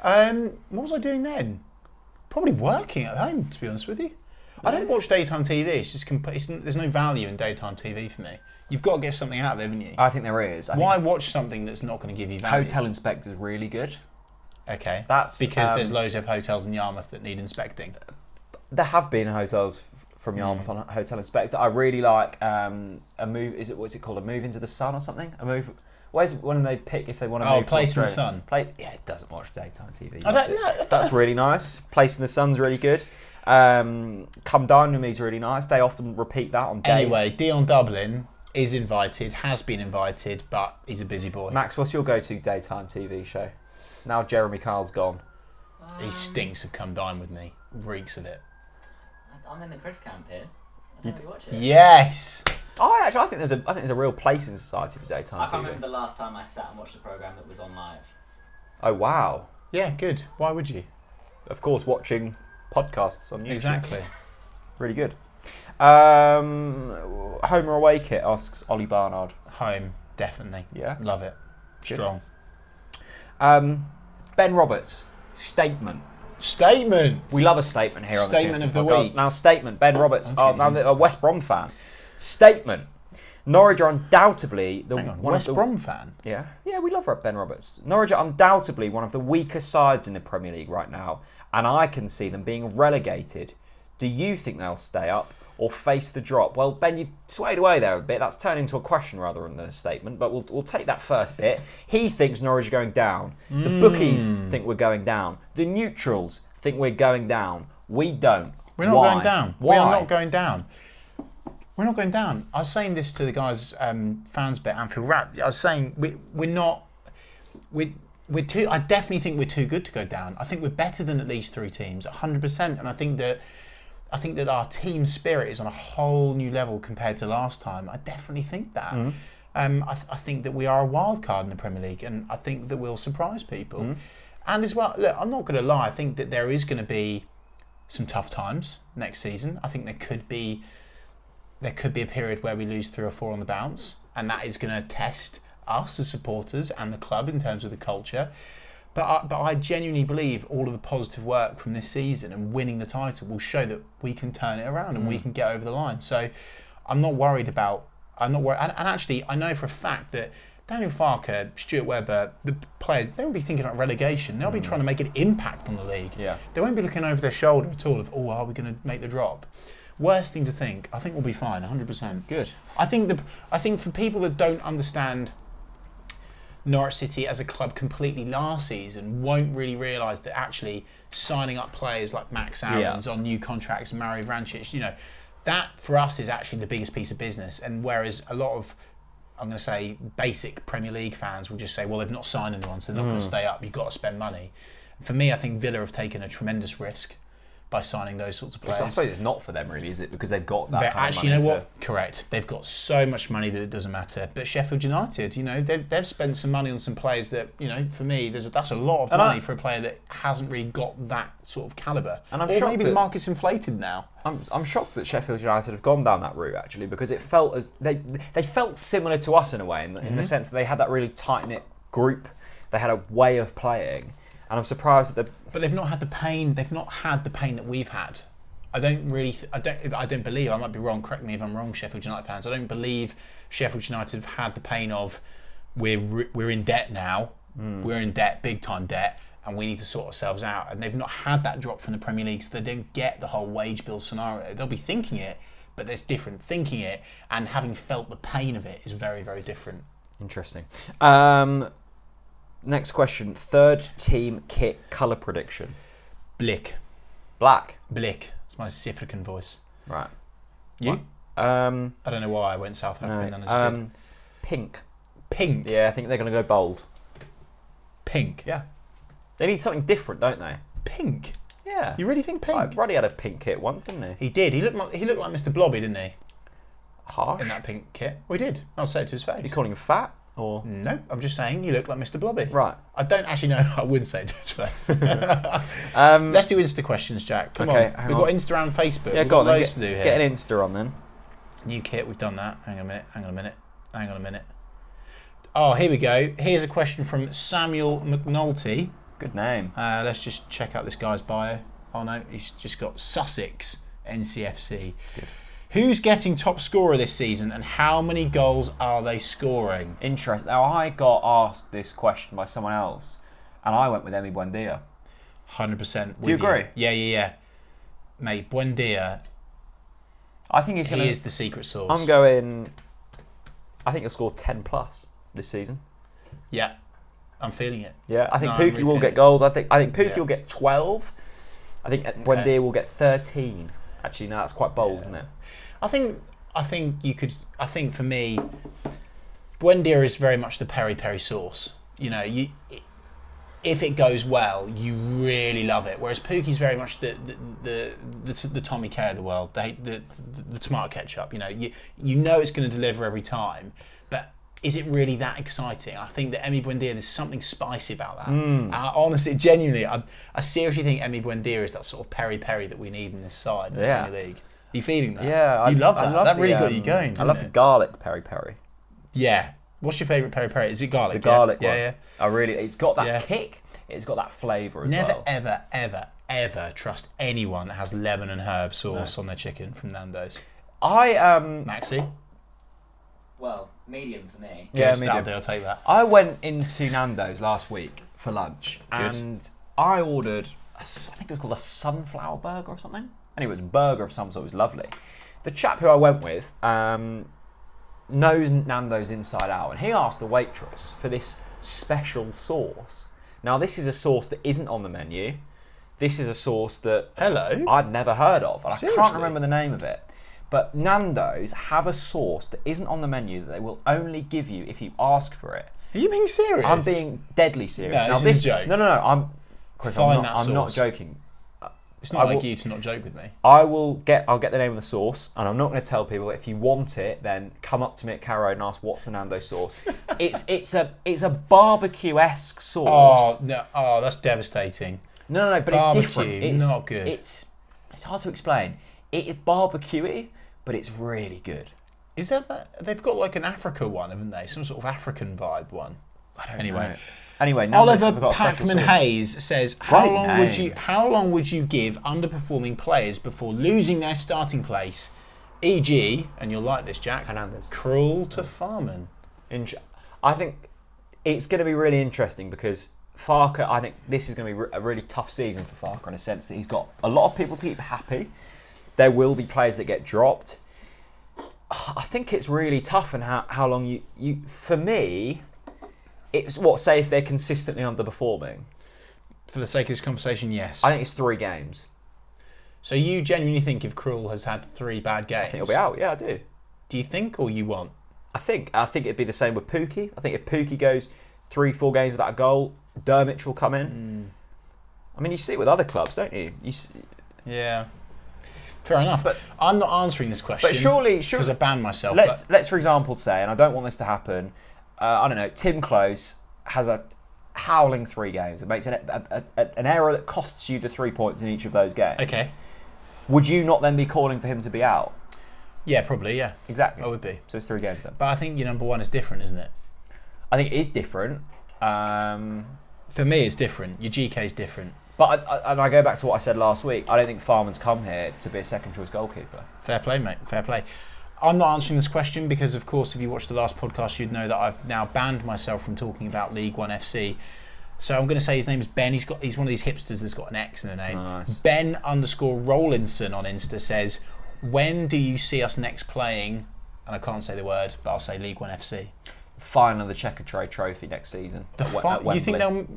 What was I doing then? Probably working at home, to be honest with you. I don't watch daytime TV. It's just there's no value in daytime TV for me. You've got to get something out of it, haven't you? I think there is. Why watch something that's not going to give you value? Hotel Inspector's really good. Okay. That's because there's loads of hotels in Yarmouth that need inspecting. There have been hotels from Yarmouth on Hotel Inspector. I really like a move. What's it called? A Move into the Sun or something? A move. Where's when they pick if they want to move? Place to in the Sun. Yeah, it doesn't watch daytime TV. I don't know. That's really nice. Place in the Sun's really good. Come Dine With Me is really nice. They often repeat that on day. Anyway, Dion Dublin is invited, has been invited, but he's a busy boy. Max, what's your go-to daytime TV show? Now Jeremy Kyle's gone. He stinks of Come Dine With Me. Reeks of it. I'm in the Chris camp here. I don't really watch it. Yes! I think there's a real place in society for daytime I TV. can't remember the last time I sat and watched a programme that was on live. Oh wow! Yeah, good. Why would you? Of course, watching podcasts on YouTube. Exactly. Really good. Home or away kit, asks Ollie Barnard. Home, definitely. Yeah. Love it. Good. Strong. Ben Roberts, statement. Statement! We love a statement here on the Statement CSM of the podcast. week. Now, statement. Ben Roberts, Let's get now these a West Brom fan. Statement. Norwich are undoubtedly the Hang on, one West of the, Brom fan? Yeah, we love Ben Roberts. Norwich are undoubtedly one of the weaker sides in the Premier League right now, and I can see them being relegated. Do you think they'll stay up or face the drop? Well, Ben, you swayed away there a bit. That's turned into a question rather than a statement, but we'll take that first bit. He thinks Norwich are going down. The bookies think we're going down. The neutrals think we're going down. We don't. We're not Why? going down. Why? We are not going down. We're not going down. I was saying this to the guys, fans bet Anfield Wrap. I was saying we're not. We're too. I definitely think we're too good to go down. I think we're better than at least 3 teams, 100%. And I think that our team spirit is on a whole new level compared to last time. I definitely think that. I think that we are a wild card in the Premier League, and I think that we'll surprise people. And as well, look, I'm not going to lie. I think that there is going to be some tough times next season. I think there could be a period where we lose 3 or 4 on the bounce, and that is going to test us as supporters and the club in terms of the culture. But I genuinely believe all of the positive work from this season and winning the title will show that we can turn it around and we can get over the line. So I'm not worried. And actually, I know for a fact that Daniel Farker, Stuart Webber, the players, they won't be thinking about relegation. They'll be trying to make an impact on the league. Yeah. They won't be looking over their shoulder at all of, are we going to make the drop? Worst thing to think. I think we'll be fine, 100%. Good. I think for people that don't understand Norwich City as a club completely last season, won't really realise that actually signing up players like Max Aarons on new contracts and Mario Vrancic, that for us is actually the biggest piece of business. And whereas a lot of, I'm going to say, basic Premier League fans will just say, well, they've not signed anyone, so they're not going to stay up. You've got to spend money. For me, I think Villa have taken a tremendous risk by signing those sorts of players. I suppose it's not for them really, is it? Because they've got that kind Actually, of money. you know what? Correct. They've got so much money that it doesn't matter. But Sheffield United, they've spent some money on some players that, for me, that's a lot of money for a player that hasn't really got that sort of calibre. And I'm or shocked maybe the market's inflated now. I'm shocked that Sheffield United have gone down that route actually, because it felt as they felt similar to us in a way, in the sense that they had that really tight knit group. They had a way of playing, and I'm surprised that But they've not had the pain. They've not had the pain that we've had. I don't believe. I might be wrong. Correct me if I'm wrong, Sheffield United fans. I don't believe Sheffield United have had the pain of we're in debt now. We're in debt, big time debt, and we need to sort ourselves out. And they've not had that drop from the Premier League, so they don't get the whole wage bill scenario. They'll be thinking it, but there's different thinking it, and having felt the pain of it is very, very different. Interesting. Next question. Third team kit colour prediction. Black. It's my South African voice. Right. You? What? I don't know why I went South African. No. Pink. Pink? Yeah, I think they're going to go bold. Pink? Yeah. They need something different, don't they? Pink? Yeah. You really think pink? Like, Ruddy had a pink kit once, didn't he? He did. He looked like Mr. Blobby, didn't he? Harsh. In that pink kit. Well, he did. I'll say it to his face. Are you calling him fat? Or? No, I'm just saying he looked like Mr. Blobby. Right. I don't actually know. I wouldn't say it to his face. Let's do Insta questions, Jack. Come on. We've got Insta and Facebook. Yeah, We've go on. got loads to do here. Get an Insta on then. New kit, we've done that. Hang on a minute. Oh, here we go. Here's a question from Samuel McNulty. Good name. Let's just check out this guy's bio. Oh no, he's just got Sussex NCFC. Good. Who's getting top scorer this season and how many goals are they scoring? Interesting. Now, I got asked this question by someone else, and I went with Emi Buendia. 100%. Do you agree? Yeah. Mate, Buendia, I think he is the secret sauce. I'm going. I think he'll score 10 plus this season. Yeah, I'm feeling it. Yeah, I think Pookie will get goals. I think Pookie will get 12. I think Buendia will get 13. Actually, no, that's quite bold, isn't it? I think you could. I think for me, Buendia is very much the peri-peri sauce. If it goes well, you really love it. Whereas Pookie's very much the Tommy K of the world, the tomato ketchup. You know it's going to deliver every time, but is it really that exciting? I think that Emi Buendia, there's something spicy about that. I honestly, genuinely, I seriously think Emi Buendia is that sort of peri-peri that we need in this side in the Premier League. Are you feeling that? Yeah, you love that. That really got you going. I didn't love it? the garlic peri-peri. Yeah. What's your favourite peri-peri? Is it garlic? The garlic one. Yeah. I really. It's got that kick. It's got that flavour as Never, well. ever trust anyone that has lemon and herb sauce on their chicken from Nando's. Maxi? Well, medium for me. Yeah, Good, medium. that'll do, I'll take that. I went into Nando's last week for lunch, Good. and I ordered, I think it was called a sunflower burger or something. Anyway, it was a burger of some sort. It was lovely. The chap who I went with knows Nando's inside out, and he asked the waitress for this special sauce. Now, this is a sauce that isn't on the menu. This is a sauce that I'd never heard of, and Seriously? I can't remember the name of it. But Nando's have a sauce that isn't on the menu that they will only give you if you ask for it. Are you being serious? I'm being deadly serious. No, now, this is a joke. No. Chris, I'm not sauce. joking. It's not like you to not joke with me. I'll get the name of the sauce, and I'm not going to tell people. If you want it, then come up to me at Carrow and ask what's the Nando's sauce. it's a barbecue-esque sauce. Oh, that's devastating. No, but Barbecue, it's different. It's not good. It's hard to explain. It is barbecuey, but it's really good. Is that they've got like an Africa one, haven't they? Some sort of African vibe one. I don't Anyway. know. Anyway, Nando's have Oliver got a special Packman sauce. Hayes says, Great name. how long would you give underperforming players before losing their starting place? E.g., and you'll like this, Jack, Hernandez. Krul to Farman. I think it's going to be really interesting because Farke, I think this is going to be a really tough season for Farke in a sense that he's got a lot of people to keep happy. There will be players that get dropped. I think it's really tough, and how long you for me, it's say if they're consistently underperforming. For the sake of this conversation, yes. I think it's 3 games. So you genuinely think if Krul has had 3 bad games? I think he'll be out. Yeah, I do. Do you think, or you want? I think it'd be the same with Pookie. I think if Pookie goes 3-4 games without a goal, Dermich will come in. I mean, you see it with other clubs, don't you? Yeah. Fair enough. But I'm not answering this question. But surely, because I banned myself. Let's for example say, and I don't want this to happen. I don't know. Tim Close has a howling 3 games. It makes an error that costs you the 3 points in each of those games. Okay. Would you not then be calling for him to be out? Yeah, probably. Yeah. Exactly. I would be. So it's 3 games then. But I think your number 1 is different, isn't it? I think it is different. For me, it's different. Your GK is different. But I go back to what I said last week. I don't think Farman's come here to be a second choice goalkeeper. Fair play, mate. Fair play. I'm not answering this question because, of course, if you watched the last podcast, you'd know that I've now banned myself from talking about League One FC. So I'm going to say his name is Ben. He's one of these hipsters that's got an X in the name. Nice. Ben_Rollinson on Insta says, when do you see us next playing, and I can't say the word, but I'll say League One FC. Final of the Checkatrade Trophy next season. Do you think they're not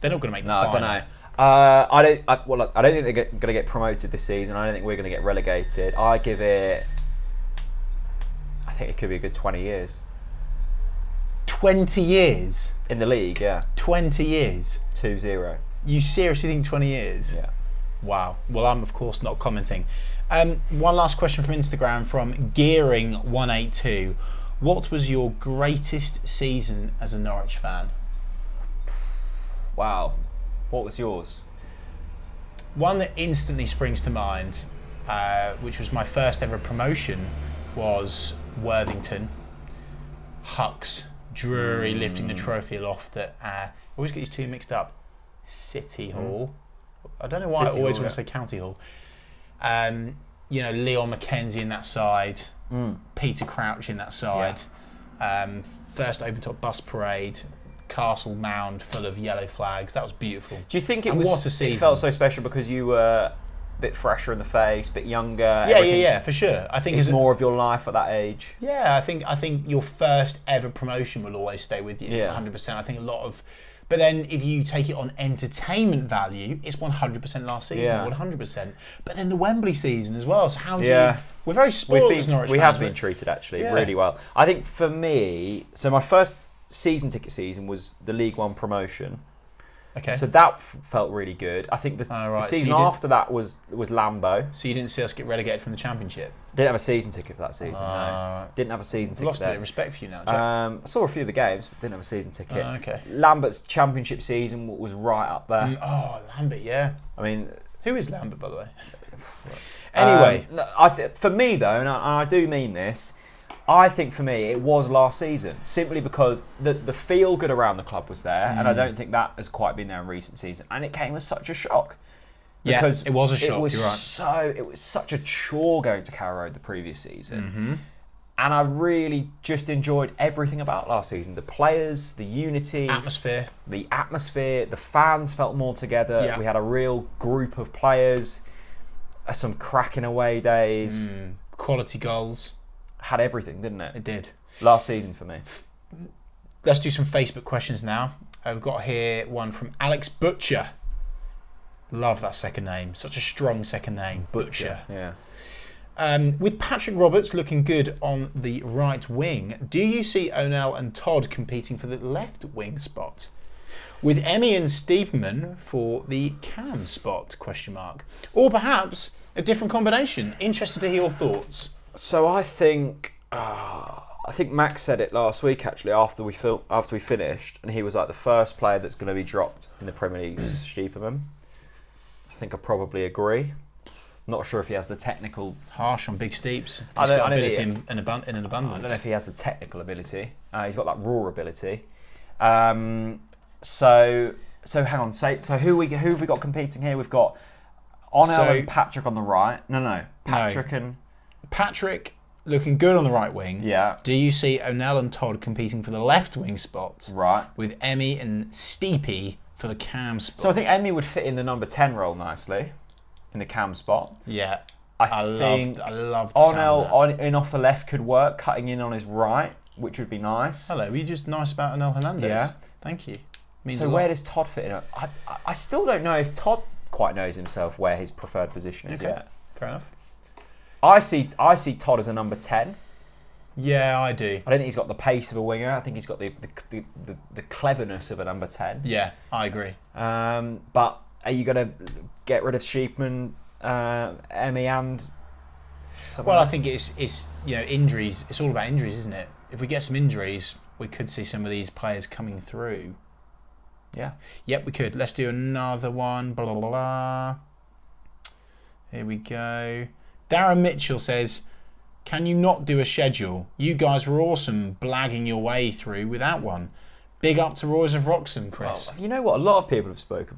going to make the final? No, I don't know. I don't think they're going to get promoted this season. I don't think we're going to get relegated. I think it could be a good 20 years. 20 years? In the league, yeah. 20 years? 2-0. You seriously think 20 years? Yeah. Wow. Well, I'm, of course, not commenting. One last question from Instagram from Gearing182. What was your greatest season as a Norwich fan? Wow. What was yours? One that instantly springs to mind, which was my first ever promotion, was Worthington. Hucks, Drury lifting the trophy aloft at, I always get these two mixed up, City Hall. I don't know why City I always Hall, want to say County Hall. Leon McKenzie in that side, Peter Crouch in that side. Yeah. First open top bus parade, Castle Mound full of yellow flags. That was beautiful. Do you think what a season. It felt so special because you were a bit fresher in the face, a bit younger? Yeah, for sure. I think it's more of your life at that age. Yeah, I think your first ever promotion will always stay with you. Yeah. 100%. I think a lot of. But then if you take it on entertainment value, it's 100% last season, 100%. But then the Wembley season as well. So how do you... We're very spoiled as Norwich fans. We have been treated actually really well. I think for me, so my first season ticket season was the League One promotion. Okay. So that felt really good. I think the season after that was Lambo. So you didn't see us get relegated from the Championship? Didn't have a season ticket for that season, no. Didn't have a season ticket. Lost a bit of respect for you now, Jack. I saw a few of the games, but didn't have a season ticket. Okay. Lambert's Championship season was right up there. Lambert, yeah. I mean... Who is Lambert, by the way? Anyway. For me, though, and I do mean this, I think for me it was last season, simply because the feel good around the club was there, and I don't think that has quite been there in recent seasons, and it came as such a shock. Because it was a shock. You're right. It was such a chore going to Carrow Road the previous season, and I really just enjoyed everything about last season: the players, the unity, the atmosphere. The fans felt more together. Yeah. We had a real group of players. Some cracking away days, quality goals. Had everything, didn't it? It did. Last season for me. Let's do some Facebook questions now. I've got here one from Alex Butcher. Love that second name. Such a strong second name. Butcher. Yeah. With Patrick Roberts looking good on the right wing, do you see O'Neill and Todd competing for the left wing spot? With Emmy and Steepman for the cam spot? ? Or perhaps a different combination. Interested to hear your thoughts. So I think Max said it last week actually after we finished, and he was like the first player that's going to be dropped in the Premier League is Steepman. I think I probably agree. Not sure if he has the technical. Harsh on big steeps. He's got ability in an abundance. I don't know if he has the technical ability. He's got that raw ability. So hang on. So who have we got competing here? We've got Onel and Patrick on the right. No. Patrick looking good on the right wing. Yeah. Do you see O'Neill and Todd competing for the left wing spots? Right. With Emmy and Steepy for the cam spot. So I think Emmy would fit in the number 10 role nicely in the cam spot. Yeah. I think Onel in off the left could work, cutting in on his right, which would be nice. Hello, were you just nice about Onel Hernandez? Yeah. Thank you. So where does Todd fit in? I still don't know if Todd quite knows himself where his preferred position is yet. Fair enough. I see Todd as a number 10. Yeah, I do. I don't think he's got the pace of a winger. I think he's got the cleverness of a number 10. Yeah, I agree. But are you going to get rid of Sheepman Emmy and. Well, I think it's injuries. It's all about injuries, isn't it? If we get some injuries, we could see some of these players coming through. Yeah. Yep, we could. Let's do another one. Blah, blah, blah, blah. Here we go. Darren Mitchell says, can you not do a schedule? You guys were awesome blagging your way through without one. Big up to Royals of Wroxham, Chris. Well, you know what? A lot of people have spoke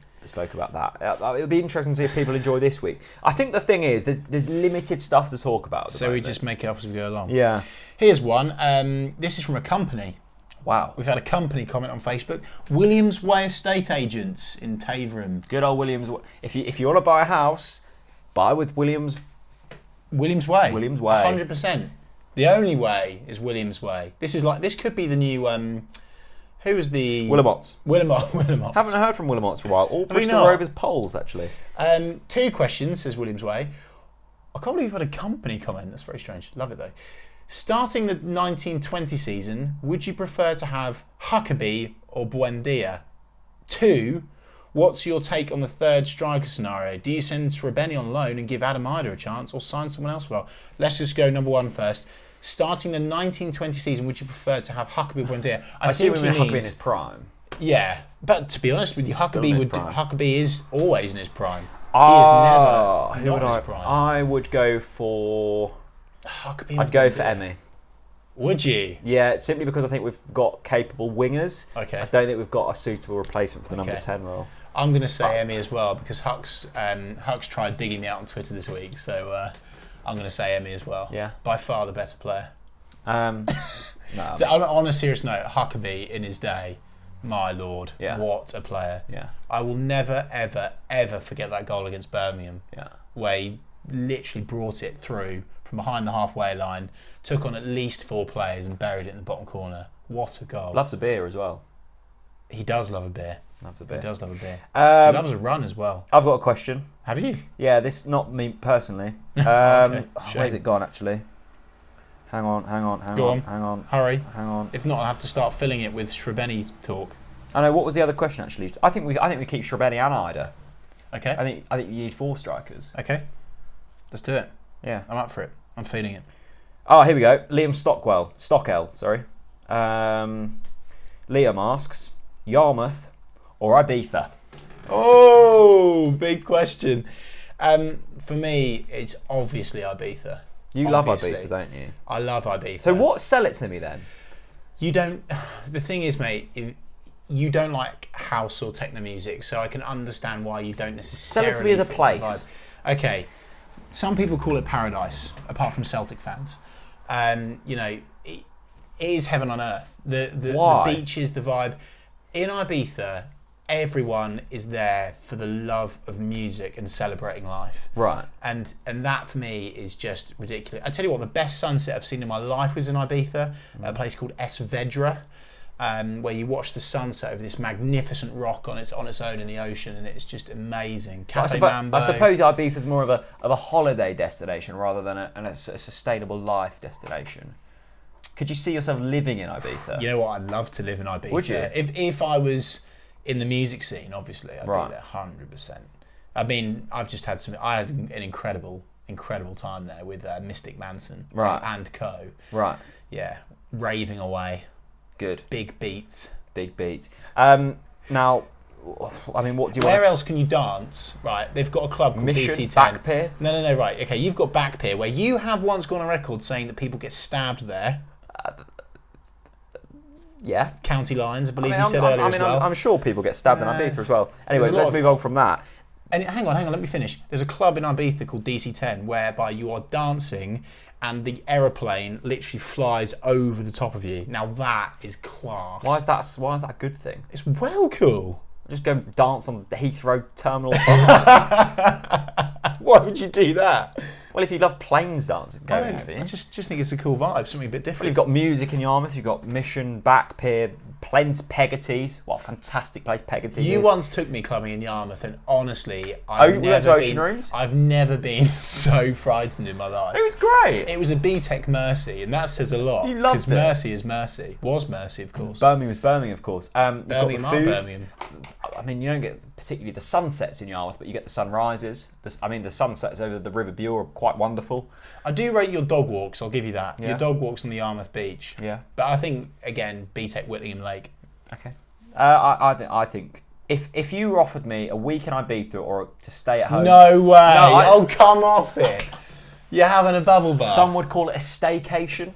about that. It'll be interesting to see if people enjoy this week. I think the thing is, there's limited stuff to talk about. So we just make it up as we go along. Yeah. Here's one. This is from a company. Wow. We've had a company comment on Facebook. Williams Way Estate Agents in Taverham. Good old Williams. If you want to buy a house, buy with Williams. Williams Way. Williams Way. 100%. The only way is Williams Way. This could be the new. Who was the Willamots. Willamots. Haven't heard from Willamots for a while. All Bristol not? Rovers polls, actually. 2 questions, says Williams Way. I can't believe you've had a company comment. That's very strange. Love it though. Starting the 1920 season, would you prefer to have Huckabee or Buendia? 2, what's your take on the third striker scenario? Do you send Srebeni on loan and give Adam Ida a chance, or sign someone else for that? Let's just go number 1 first. Starting the 1920 season, would you prefer to have Huckabee or Buendia? I think Huckabee in his prime. Yeah, but to be honest with you, Huckabee is always in his prime. He is never not in his prime. I would go for. Huckabee. I'd go for Emmy. Would you? Yeah, simply because I think we've got capable wingers. Okay. I don't think we've got a suitable replacement for the number 10 role. I'm going to say Emmy as well because Huck's tried digging me out on Twitter this week, so I'm going to say Emmy as well. Yeah. By far the better player. No, on a serious note, Huckabee in his day, my lord, Yeah. what a player. Yeah. I will never, ever, ever forget that goal against Birmingham. Yeah. Where he literally brought it through from behind the halfway line, took on at least 4 players and buried it in the bottom corner. What a goal. Loves a beer as well. He does love a beer. Loves a beer. He does love a beer. He loves a run as well. I've got a question. Have you? Yeah, this not me personally. Okay, Where's it gone actually? Hang on. Hurry. Hang on. If not, I'll have to start filling it with Srebeni talk. I know. What was the other question actually? I think we keep Srebeni and Ida. Okay. I think you need 4 strikers. Okay. Let's do it. Yeah. I'm up for it. I'm feeling it. Oh, here we go. Liam Stockwell, sorry. Liam asks, Yarmouth or Ibiza? Oh, big question. For me, it's obviously Ibiza. You love Ibiza, don't you? I love Ibiza. So sell it to me then? You don't... The thing is, mate, you don't like house or techno music, so I can understand why you don't necessarily... Sell it to me as a place. Okay. Some people call it paradise, apart from Celtic fans. It is heaven on earth. The beaches, the vibe. In Ibiza, everyone is there for the love of music and celebrating life. Right. And that for me is just ridiculous. I tell you what, the best sunset I've seen in my life was in Ibiza, a place called Es Vedra, where you watch the sunset over this magnificent rock on its own in the ocean, and it's just amazing. Cafe Mambo. I suppose Ibiza's more of a holiday destination rather than a sustainable life destination. Could you see yourself living in Ibiza? You know what? I'd love to live in Ibiza. Would you? If I was in the music scene, obviously, I'd Right. be there 100%. I mean, I had an incredible time there with Mystic Manson and co. Right. Yeah, raving away. Good. Big beats. Now, I mean, what do you Where want? else can you dance? Right, they've got a club called Mission, DC10. Back Pier? No, right. Okay, you've got Back Pier, where you have once gone on record saying that people get stabbed there. Yeah. County lines, I believe you said earlier as well. I'm sure people get stabbed in Ibiza as well. Anyway, let's move on from that. And hang on, let me finish. There's a club in Ibiza called DC10 whereby you are dancing and the aeroplane literally flies over the top of you. Now that is class. Why is that a good thing? It's well cool. Just go dance on the Heathrow terminal. Why would you do that? Well, if you love planes dancing, I just think it's a cool vibe, something a bit different. Well, you've got music in Yarmouth, you've got Mission, Back Pier, Plenty, Pegatees. What a fantastic place Pegatees is. You once took me clubbing in Yarmouth, and honestly, we went to Ocean Rooms? I've never been so frightened in my life. It was great. It was a BTEC Mercy, and that says a lot. You loved it. Because Mercy is Mercy. Was Mercy, of course. Birmingham was Birmingham, of course. Birmingham. I mean, you don't get particularly the sunsets in Yarmouth, but you get the sunrises. The sunsets over the River Bure are quite wonderful. I do rate your dog walks. I'll give you that. Yeah. Your dog walks on the Yarmouth beach. Yeah. But I think again, BTEC Whittingham Lake. Okay. I think if you offered me a week in Ibiza or to stay at home, No way! Oh, come off it! You're having a bubble bath. some would call it a staycation.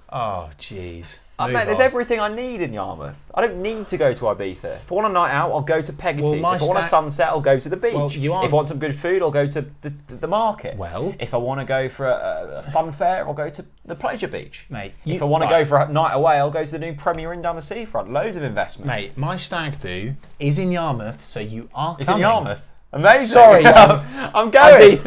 Oh, jeez. Mate, there's everything I need in Yarmouth. I don't need to go to Ibiza. If I want a night out, I'll go to Peggotty's. Well, if I want a sunset, I'll go to the beach. Well, If I want some good food, I'll go to the market. Well, if I want to go for a fun fair, I'll go to the pleasure beach. mate. If I want to go for a night away, I'll go to the new Premier Inn down the seafront. Loads of investment. Mate, my stag do is in Yarmouth, so you are It's coming. in Yarmouth. Amazing. Sorry, I'm going.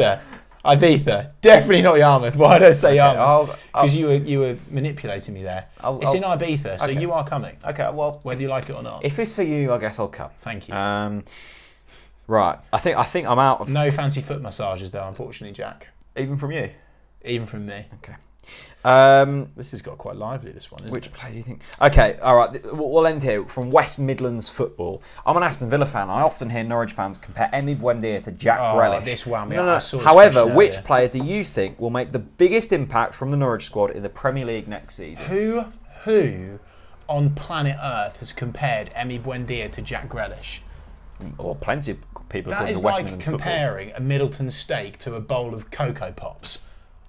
Ibiza. Definitely not Yarmouth. Why did I say Yarmouth? I'll- Because you were manipulating me there. It's in Ibiza, so okay. you are coming, Okay, well, whether you like it or not. if it's for you, I guess I'll come. Thank you. Right. I think I'm out of No fancy foot massages though, unfortunately, Jack. even from you. Even from me. Okay. This has got quite lively, this one, isn't Which it? play do you think? Okay, all right. We'll end here from West Midlands football. I'm an Aston Villa fan. I often hear Norwich fans compare Emi Buendia to Jack Grealish. This wound me No, up. no. I saw this However, question which earlier. player do you think will make the biggest impact from the Norwich squad in the Premier League next season? Who on planet Earth has compared Emi Buendia to Jack Grealish? Well, plenty of people That according is to West like Midlands comparing a Middleton steak to a bowl of Cocoa Pops.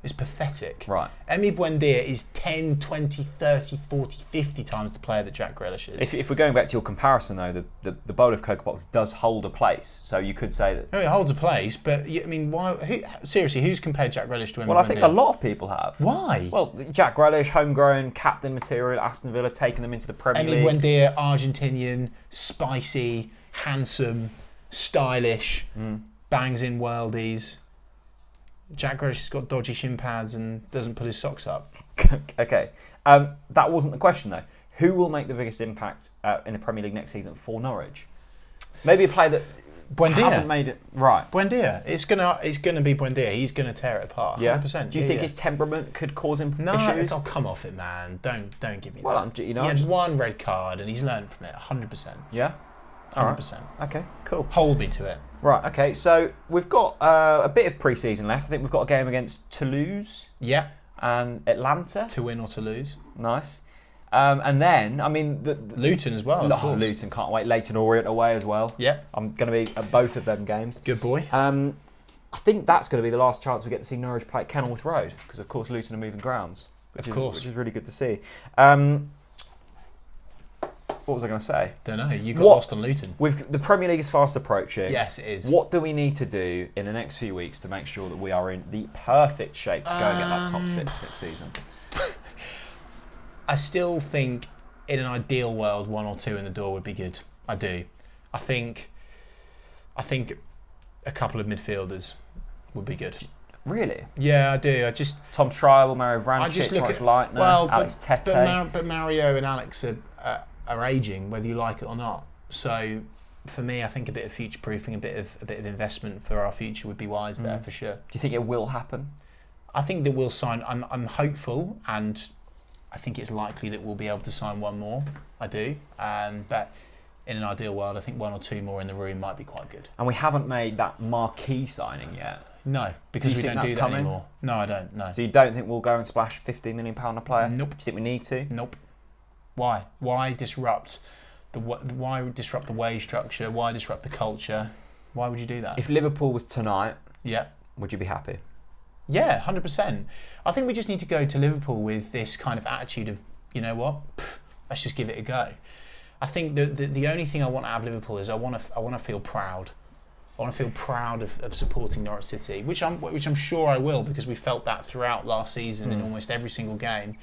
It's pathetic. Right. Emi Buendia is 10, 20, 30, 40, 50 times the player that Jack Grealish is. If we're going back to your comparison, though, the bowl of Cocoa Pops does hold a place. So you could say that. No, it holds a place, but I mean, why? Seriously, who's compared Jack Grealish to Emi Buendia? Well, I think a lot of people have. Why? Well, Jack Grealish, homegrown, captain material, Aston Villa, taking them into the Premier Emi League. Buendia, Argentinian, spicy, handsome, stylish, bangs in worldies. Jack Grealish has got dodgy shin pads and doesn't put his socks up. Okay. That wasn't the question, though. Who will make the biggest impact in the Premier League next season for Norwich? Maybe a player that hasn't made it right. Buendia. It's gonna be Buendia. He's gonna tear it apart. 100%. Do you think his temperament could cause him No, issues? oh, come off it, man. Don't give me Well, that. you know, He had one red card and he's learned from it. 100%. Yeah. All right. 100%. Okay. Cool. Hold me to it. Right. Okay. So we've got a bit of pre-season left. I think we've got a game against Toulouse Yeah. and Atlanta. To win or to lose. Nice. And then, I mean, Luton as well. Of course. Luton can't wait. Leighton Orient away as well. Yeah. I'm going to be at both of them games. Good boy. I think that's going to be the last chance we get to see Norwich play at Kenilworth Road because, of course, Luton are moving grounds. Which is really good to see. What was I going to say? Don't know. You got lost on Luton. The Premier League is fast approaching. Yes, it is. What do we need to do in the next few weeks to make sure that we are in the perfect shape to go and get that top six next season? I still think in an ideal world, 1 or 2 in the door would be good. I do. I think a couple of midfielders would be good. Really? Yeah, I do. I just Tom Tribal, Mario I just Vrancic, look Lawrence at Leitner, Alex Tete. but Mario and Alex are aging, whether you like it or not. So for me, I think a bit of future proofing, a bit of investment for our future would be wise there for sure. Do you think it will happen? I think that we'll sign. I'm hopeful, and I think it's likely that we'll be able to sign one more. I do, but in an ideal world, I think 1 or 2 more in the room might be quite good. And we haven't made that marquee signing yet. No, because we don't do that coming? anymore. No, I don't. No. So you don't think we'll go and splash £15 million a player? Nope. Do you think we need to? Nope. Why? Why disrupt the wage structure? Why disrupt the culture? Why would you do that? If Liverpool was tonight, Yeah. would you be happy? Yeah, 100%. I think we just need to go to Liverpool with this kind of attitude of, you know what, let's just give it a go. I think the only thing I want out of Liverpool is I want to feel proud. I want to feel proud of supporting Norwich City, which I'm sure I will, because we felt that throughout last season in almost every single game.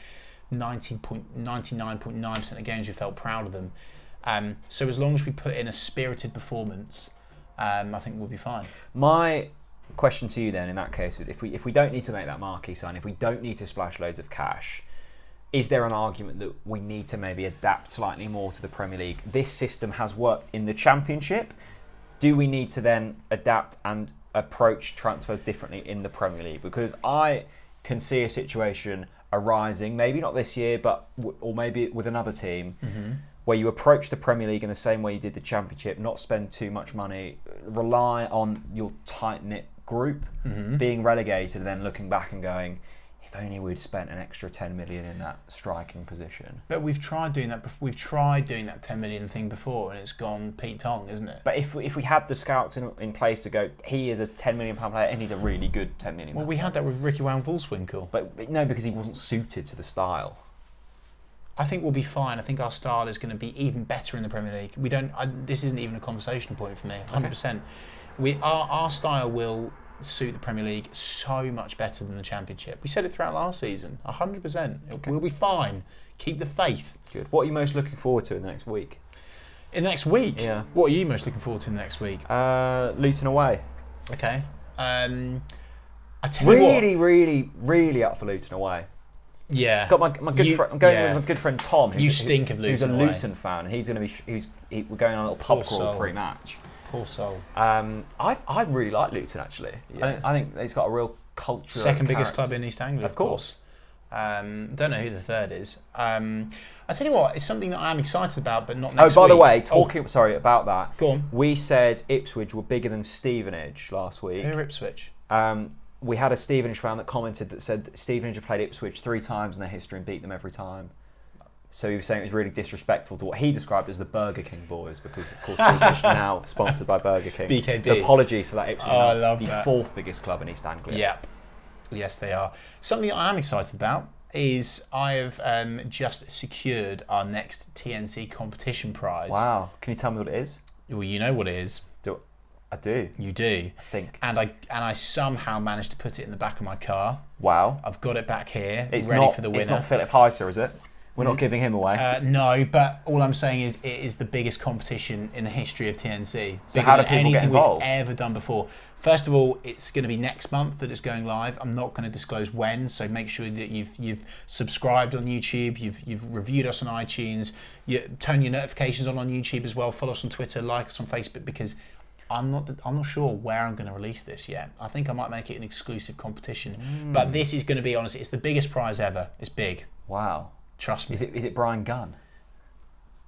99.9% of games we felt proud of them. So as long as we put in a spirited performance, I think we'll be fine. My question to you then, in that case, if we don't need to make that marquee sign, if we don't need to splash loads of cash, is there an argument that we need to maybe adapt slightly more to the Premier League? This system has worked in the Championship. Do we need to then adapt and approach transfers differently in the Premier League? Because I can see a situation arising, maybe not this year, or maybe with another team, where you approach the Premier League in the same way you did the Championship, not spend too much money, rely on your tight-knit group, being relegated, and then looking back and going, if only we'd spent an extra 10 million in that striking position. But we've tried doing that. We've tried doing that 10 million thing before, and it's gone Pete Tong, isn't it? But if we had the scouts in place to go, he is a 10 million pound player, and he's a really good 10 million. Well, we had that with Ricky Van Wolfswinkel. But no, because he wasn't suited to the style. I think we'll be fine. I think our style is going to be even better in the Premier League. We don't. This isn't even a conversation point for me. 100%. Our style will suit the Premier League so much better than the Championship. We said it throughout last season. 100%. We'll be fine. Keep the faith. Good. What are you most looking forward to in the next week? In the next week? Yeah. What are you most looking forward to in the next week? Luton away. Okay. I tell you what. Really up for Luton away. Yeah. Got my good friend. I'm going with my good friend Tom. You stink of Luton away. Who's a Luton fan, and he's going to be. We're going on a little pub crawl pre-match. Poor soul. I really like Luton actually. Yeah. I think he's got a real culture. Second biggest club in East Anglia, of course. Don't know who the third is. I tell you what, it's something that I am excited about, but not next week. Oh, by the way, sorry about that. Go on. We said Ipswich were bigger than Stevenage last week. Who are Ipswich? We had a Stevenage fan that commented that said that Stevenage have played Ipswich 3 times in their history and beat them every time. So he was saying it was really disrespectful to what he described as the Burger King boys, because of course Stevenage are now sponsored by Burger King. BKD. So apologies for that. Ipswich I are love the that. 4th biggest club in East Anglia. Yep. Yes, they are. Something I am excited about is I have just secured our next TNC competition prize. Wow. Can you tell me what it is? Well, you know what it is. I do. You do. I think. And I somehow managed to put it in the back of my car. Wow. I've got it back here, It's ready not, for the winner. It's not Philip Heiser, is it? We're not giving him away. No, but all I'm saying is it is the biggest competition in the history of TNC. So how do people get involved? We've ever done before. First of all, it's going to be next month that it's going live. I'm not going to disclose when, so make sure that you've subscribed on YouTube, you've reviewed us on iTunes, you turn your notifications on YouTube as well. Follow us on Twitter, like us on Facebook, because I'm not sure where I'm going to release this yet. I think I might make it an exclusive competition, but this is going to be, honestly, it's the biggest prize ever. It's big. Wow. Trust me. Is it Brian Gunn?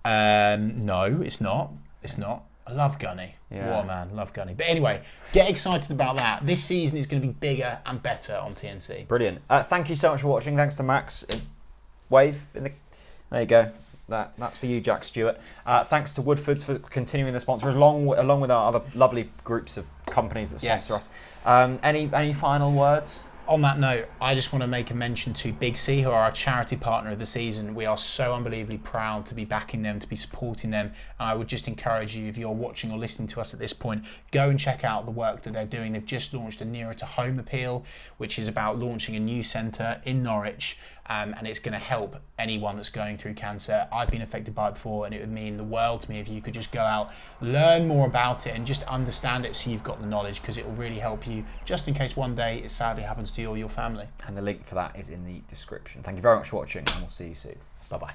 No, it's not. It's not. I love Gunny. Yeah. What a man. Love Gunny. But anyway, get excited about that. This season is going to be bigger and better on TNC. Brilliant. Thank you so much for watching. Thanks to Max. Wave. There you go. That's for you, Jack Stewart. Thanks to Woodfords for continuing the sponsor, along with our other lovely groups of companies that sponsor us. Any final words? On that note, I just want to make a mention to Big C, who are our charity partner of the season. We are so unbelievably proud to be backing them, to be supporting them. And I would just encourage you, if you're watching or listening to us at this point, go and check out the work that they're doing. They've just launched a Nearer to Home appeal, which is about launching a new centre in Norwich. And it's going to help anyone that's going through cancer. I've been affected by it before, and it would mean the world to me if you could just go out, learn more about it, and just understand it so you've got the knowledge, because it will really help you just in case one day it sadly happens to you or your family. And the link for that is in the description. Thank you very much for watching, and we'll see you soon. Bye-bye.